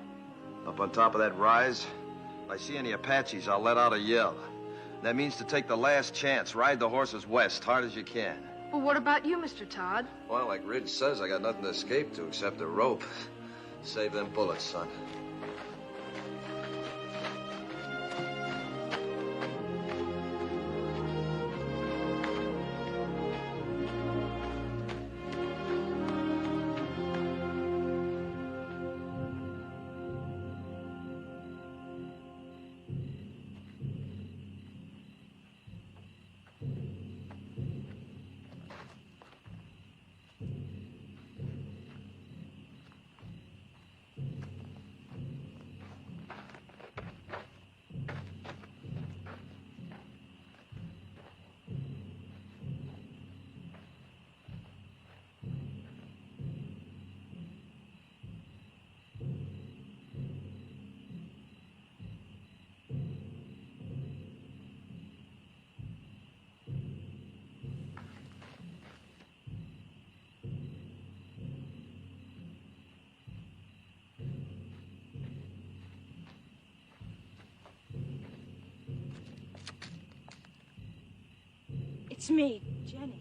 Up on top of that rise, if I see any Apaches, I'll let out a yell. That means to take the last chance, ride the horses west, hard as you can. Well, what about you, Mr. Todd? Well, like Ridge says, I got nothing to escape to except a rope. Save them bullets, son. It's me, Jenny.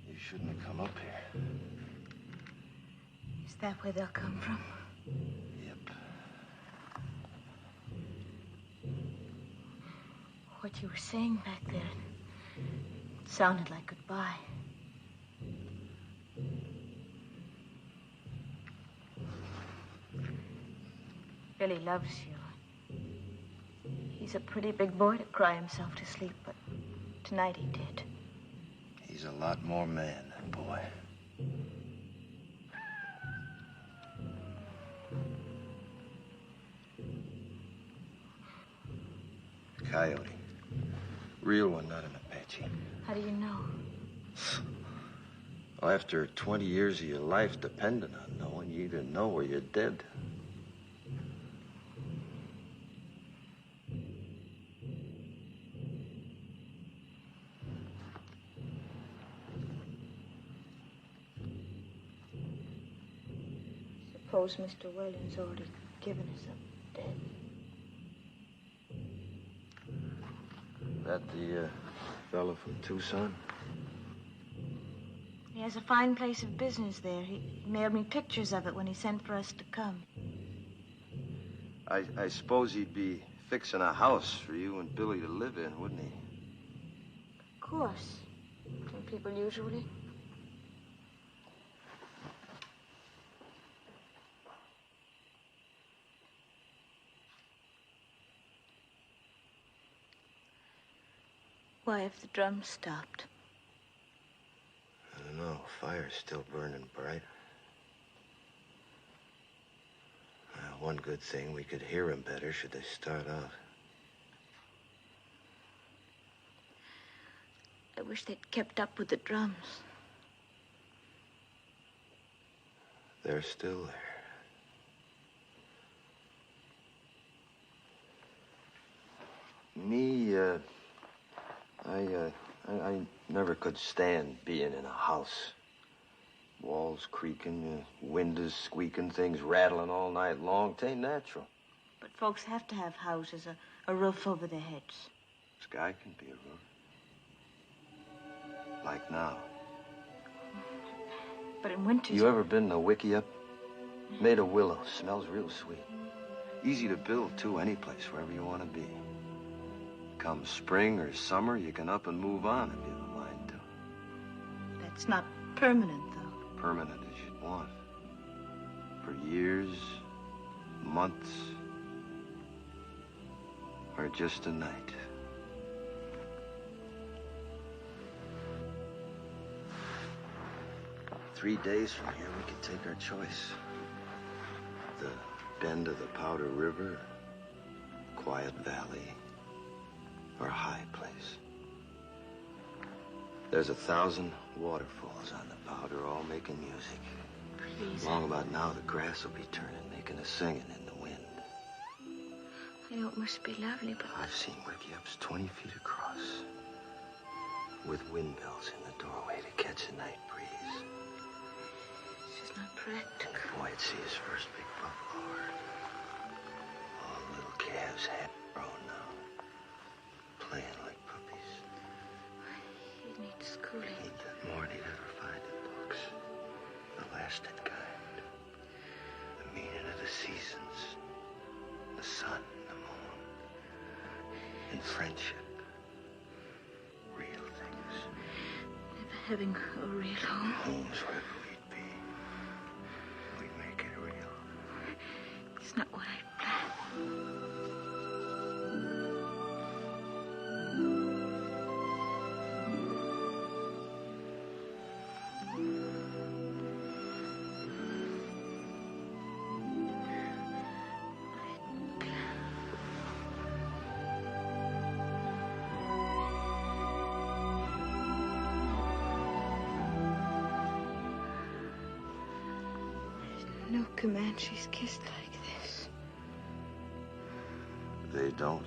You shouldn't have come up here. Is that where they'll come from? Yep. What you were saying back there, it sounded like goodbye. Billy loves you. He's a pretty big boy to cry himself to sleep, but tonight he did. He's a lot more man than boy. Coyote. Real one, not an Apache. How do you know? Well, after 20 years of your life depending on knowing, you either know or you're dead. Suppose Mr. Williams already given us up dead. That the fellow from Tucson? He has a fine place of business there. He mailed me pictures of it when he sent for us to come. I suppose he'd be fixing a house for you and Billy to live in, wouldn't he? Of course. Don't people usually? Why have the drums stopped? I don't know. Fire's still burning bright. One good thing, we could hear them better should they start out. I wish they'd kept up with the drums. They're still there. Me, I never could stand being in a house. Walls creaking, windows squeaking, things rattling all night long. 'Tain't natural. But folks have to have houses, a roof over their heads. Sky can be a roof. Like now. But in winter... You ever been to Wickiup? Made of willow. Smells real sweet. Easy to build, too, any place, wherever you want to be. Come spring or summer, you can up and move on if you don't mind to. That's not permanent, though. Permanent as you'd want. For years, months, or just a night. Three days from here, we could take our choice. The bend of the Powder River, quiet valley, or a high place. There's 1,000 waterfalls on the Powder, all making music. Please. Long about now, the grass will be turning, making a singing in the wind. I know it must be lovely, but... I've seen Wickiups 20 feet across, with windmills in the doorway to catch a night breeze. It's just not practical. The boy would see his first big buffalo herd. All the little calves half grown now, playing like puppies. He'd need schooling. He'd need more than he'd ever find in books. The lasting kind. The meaning of the seasons. The sun, the moon. And friendship. Real things. Never having a real home. Homes wherever we'd be. We'd make it real. It's not what I planned. No Comanches kissed like this. They don't.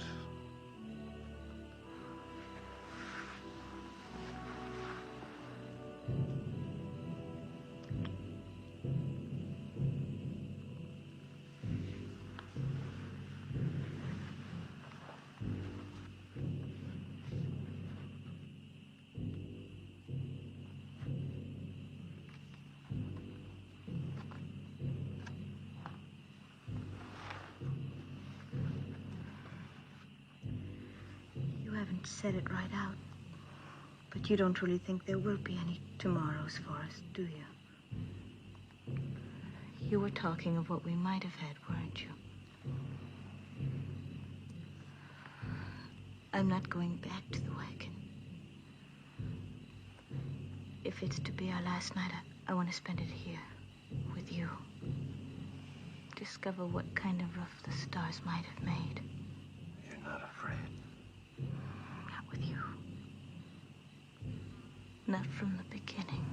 You haven't said it right out. But you don't really think there will be any tomorrows for us, do you? You were talking of what we might have had, weren't you? I'm not going back to the wagon. If it's to be our last night, I want to spend it here, with you. Discover what kind of roof the stars might have made. You're not afraid. Not with you. Not from the beginning.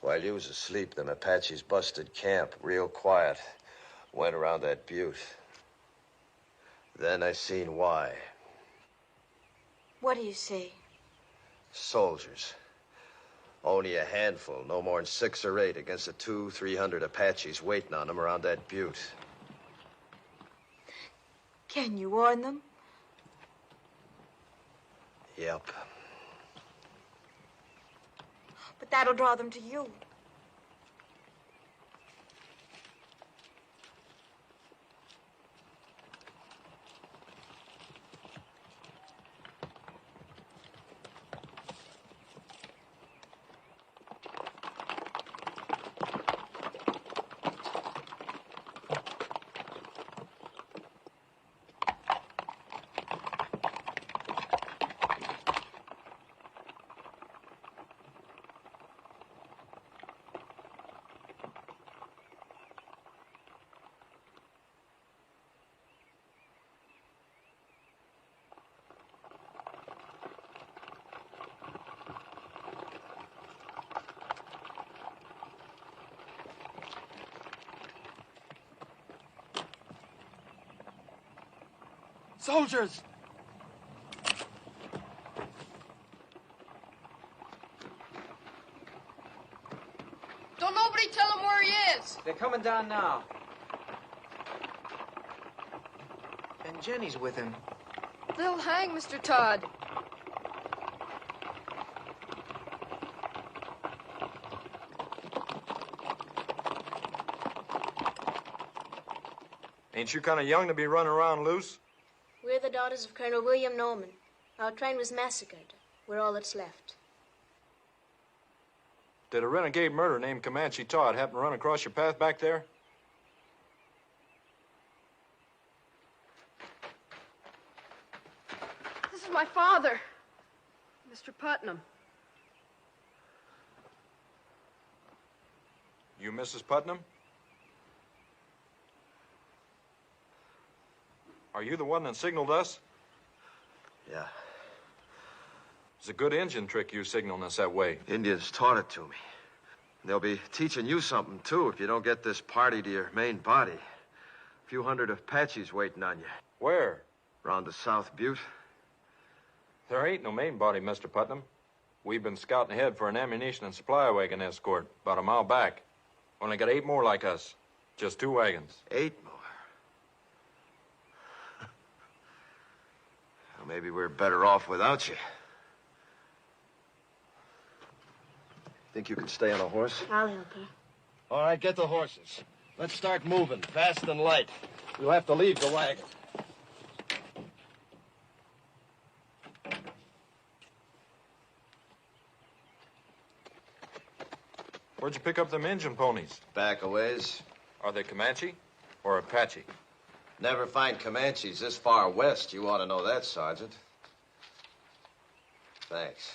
While you was asleep, them Apaches busted camp, real quiet. Went around that butte. Then I seen why. What do you see? Soldiers. Only a handful, no more than 6 or 8 against the 200-300 Apaches waiting on them around that butte. Can you warn them? Yep. That'll draw them to you. Soldiers! Don't nobody tell him where he is. They're coming down now. And Jenny's with him. They'll hang Mr. Todd. Ain't you kind of young to be running around loose? We're the daughters of Colonel William Norman. Our train was massacred. We're all that's left. Did a renegade murderer named Comanche Todd happen to run across your path back there? This is my father, Mr. Putnam. You Mrs. Putnam? Are you the one that signaled us? Yeah. It's a good engine trick you signaling us that way. Indians taught it to me. They'll be teaching you something, too, if you don't get this party to your main body. A few hundred Apaches waiting on you. Where? Around the South Butte. There ain't no main body, Mr. Putnam. We've been scouting ahead for an ammunition and supply wagon escort about a mile back. Only got 8 more like us. Just 2 wagons. 8 more? Well, maybe we're better off without you. Think you can stay on a horse? I'll help her. All right, get the horses. Let's start moving, fast and light. We'll have to leave the wagon. Where'd you pick up them engine ponies? Back a ways. Are they Comanche or Apache? Never find Comanches this far west. You ought to know that, Sergeant. Thanks.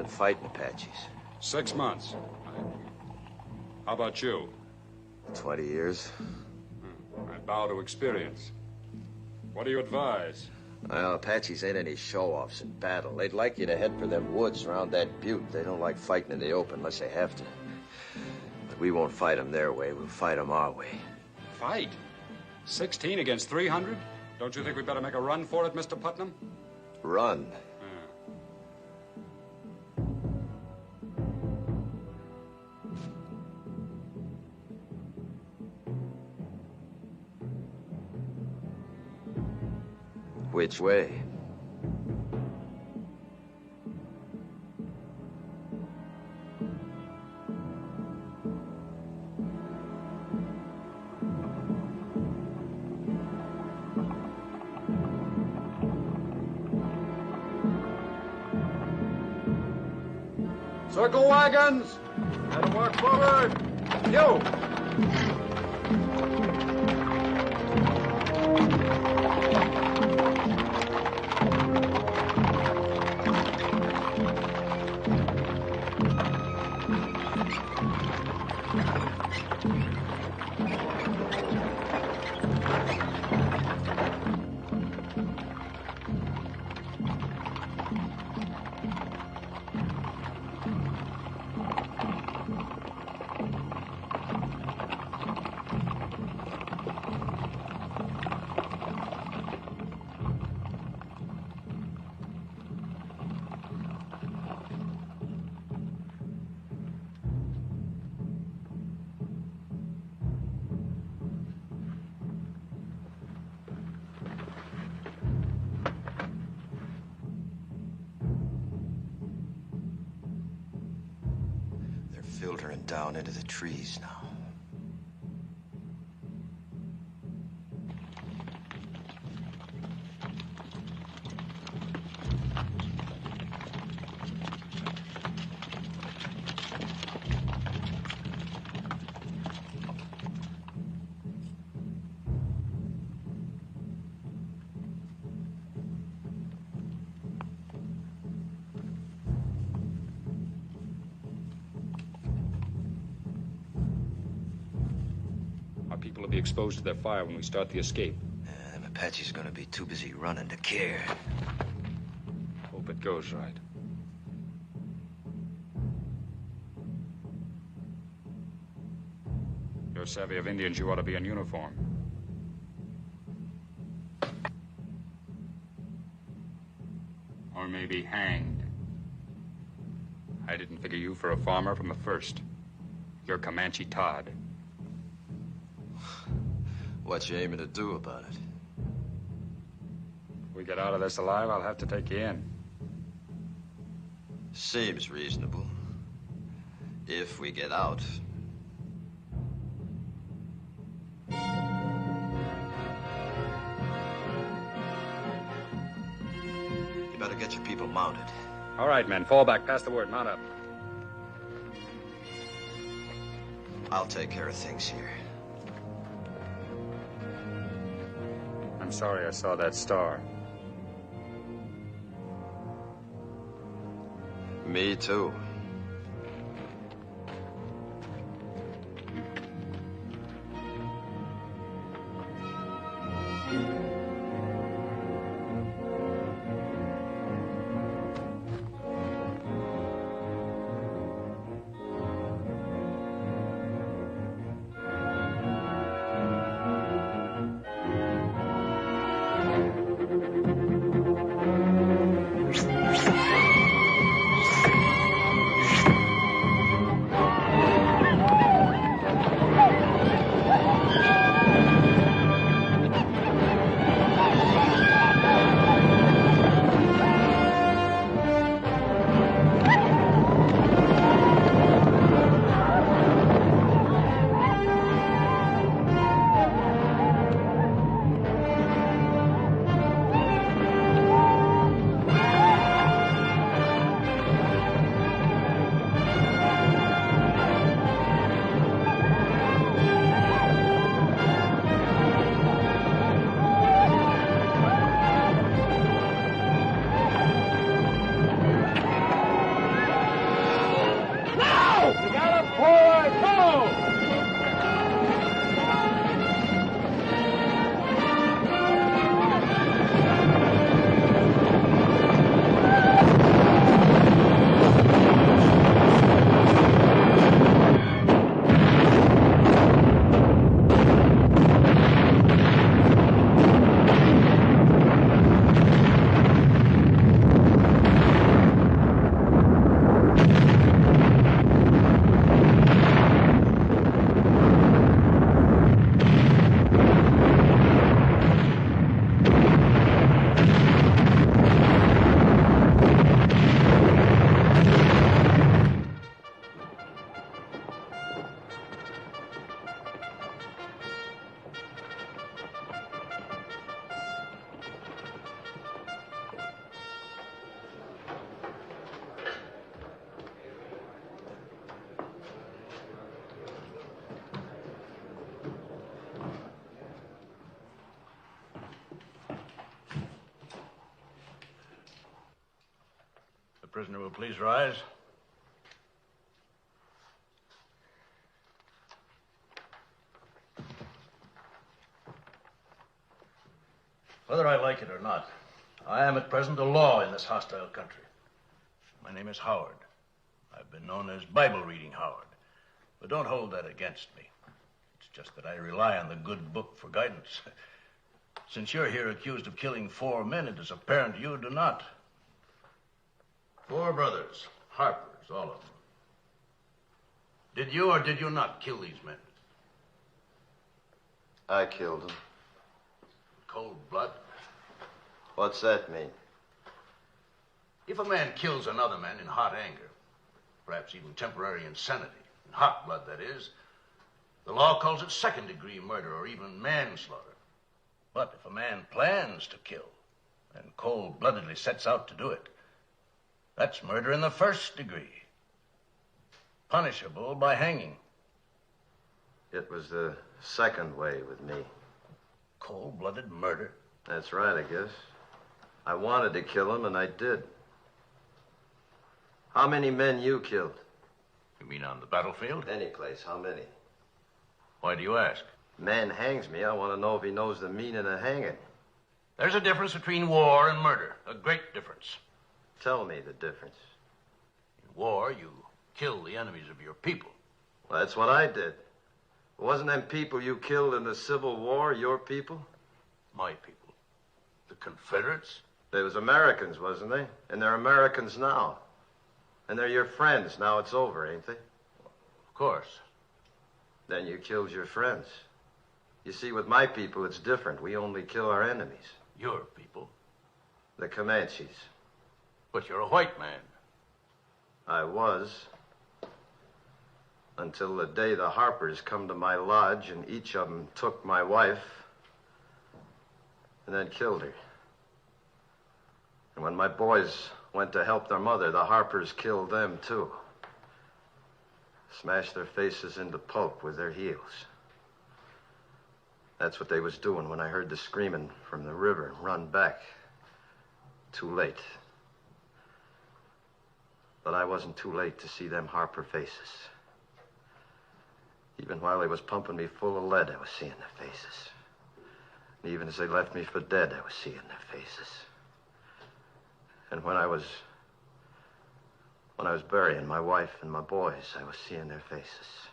Fighting Apaches. 6 months. How about you? 20 years. I bow to experience. What do you advise? Well, Apaches ain't any show-offs in battle. They'd like you to head for them woods around that butte. They don't like fighting in the open unless they have to. But we won't fight them their way. We'll fight them our way. Fight? 16 against 300? Don't you think we better make a run for it, Mr. Putnam? Run? Which way? Circle wagons! Let them work forward! You! filtering down into the trees now. People will be exposed to their fire when we start the escape. Them Apaches are gonna be too busy running to care. Hope it goes right. You're savvy of Indians, you ought to be in uniform. Or maybe hanged. I didn't figure you for a farmer from the first. You're Comanche Todd. What you aiming to do about it? If we get out of this alive, I'll have to take you in. Seems reasonable. If we get out. You better get your people mounted. All right, men. Fall back. Pass the word. Mount up. I'll take care of things here. I'm sorry I saw that star. Me too. Prisoner will please rise. Whether I like it or not, I am at present a law in this hostile country. My name is Howard. I've been known as Bible Reading Howard, but don't hold that against me. It's just that I rely on the good book for guidance. Since you're here accused of killing 4 men, it is apparent you do not. 4 brothers, Harpers, all of them. Did you or did you not kill these men? I killed them. Cold blood? What's that mean? If a man kills another man in hot anger, perhaps even temporary insanity, hot blood, that is, the law calls it second-degree murder or even manslaughter. But if a man plans to kill and cold-bloodedly sets out to do it, that's murder in the first degree, punishable by hanging. It was the second way with me. Cold-blooded murder? That's right, I guess. I wanted to kill him, and I did. How many men you killed? You mean on the battlefield? Any place. How many? Why do you ask? Man hangs me. I want to know if he knows the meaning of hanging. There's a difference between war and murder. A great difference. Tell me the difference. In war, you kill the enemies of your people. Well, that's what I did. Wasn't them people you killed in the Civil War your people? My people. The Confederates? They was Americans, wasn't they? And they're Americans now. And they're your friends. Now it's over, ain't they? Of course. Then you killed your friends. You see, with my people, it's different. We only kill our enemies. Your people? The Comanches. But you're a white man. I was. Until the day the Harpers come to my lodge and each of them took my wife and then killed her. And when my boys went to help their mother, the Harpers killed them, too. Smashed their faces into pulp with their heels. That's what they was doing when I heard the screaming from the river and run back. Too late. But I wasn't too late to see them Harper faces. Even while they was pumping me full of lead, I was seeing their faces. And even as they left me for dead, I was seeing their faces. And when I was burying my wife and my boys, I was seeing their faces.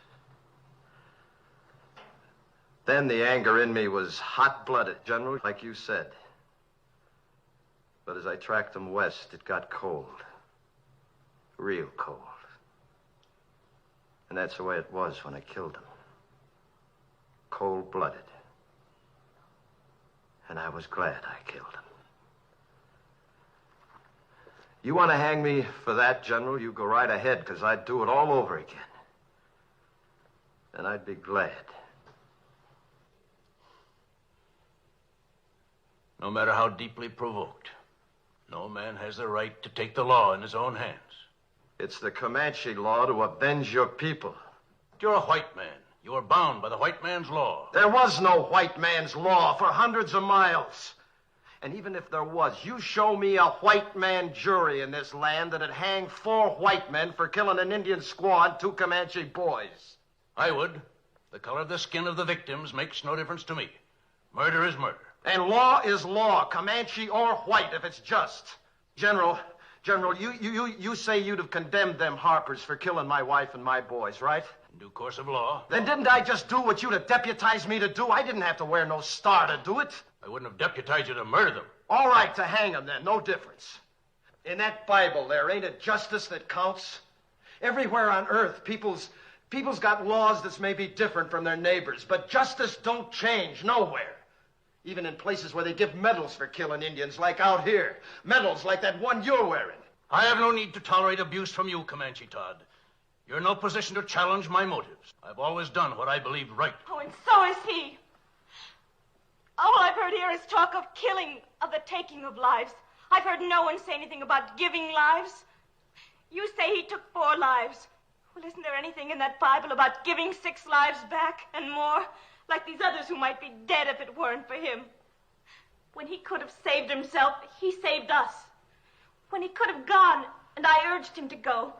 Then the anger in me was hot-blooded, General, like you said. But as I tracked them west, it got cold. Real cold. And that's the way it was when I killed them. Cold-blooded. And I was glad I killed them. You want to hang me for that, General? You go right ahead, because I'd do it all over again. And I'd be glad. No matter how deeply provoked, no man has the right to take the law in his own hands. It's the Comanche law to avenge your people. You're a white man. You are bound by the white man's law. There was no white man's law for hundreds of miles. And even if there was, you show me a white man jury in this land that'd hang 4 white men for killing an Indian squaw and 2 Comanche boys. I would. The color of the skin of the victims makes no difference to me. Murder is murder. And law is law, Comanche or white, if it's just. General, you say you'd have condemned them Harpers for killing my wife and my boys, right? In due course of law. Then didn't I just do what you'd have deputized me to do? I didn't have to wear no star to do it. I wouldn't have deputized you to murder them. All right, to hang them then, no difference. In that Bible there, ain't it justice that counts? Everywhere on earth, people's got laws that's maybe different from their neighbors, but justice don't change nowhere. Even in places where they give medals for killing Indians, like out here. Medals like that one you're wearing. I have no need to tolerate abuse from you, Comanche Todd. You're in no position to challenge my motives. I've always done what I believed right. Oh, and so is he. All I've heard here is talk of killing, of the taking of lives. I've heard no one say anything about giving lives. You say he took 4 lives. Well, isn't there anything in that Bible about giving 6 lives back and more? Like these others who might be dead if it weren't for him. When he could have saved himself, he saved us. When he could have gone, and I urged him to go,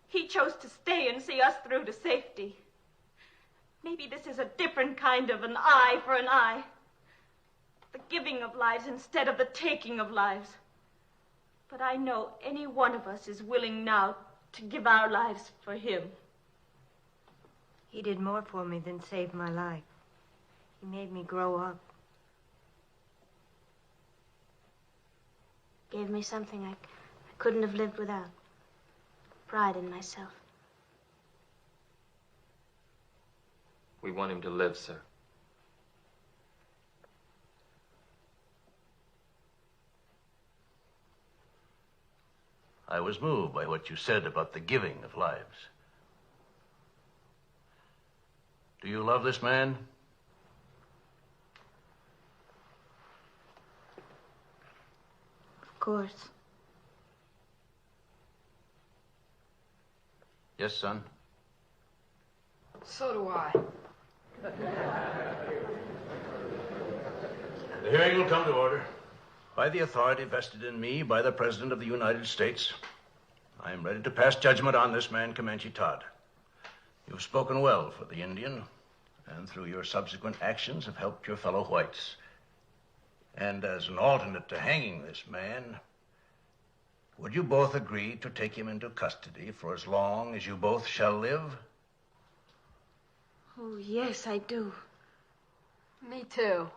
he chose to stay and see us through to safety. Maybe this is a different kind of an eye for an eye. The giving of lives instead of the taking of lives. But I know any one of us is willing now to give our lives for him. He did more for me than save my life. He made me grow up. Gave me something I couldn't have lived without. Pride in myself. We want him to live, sir. I was moved by what you said about the giving of lives. Do you love this man? Of course. Yes, son. So do I. The hearing will come to order. By the authority vested in me by the President of the United States, I am ready to pass judgment on this man, Comanche Todd. You've spoken well for the Indian, and through your subsequent actions have helped your fellow whites. And as an alternate to hanging this man, would you both agree to take him into custody for as long as you both shall live? Oh, yes, I do. Me too.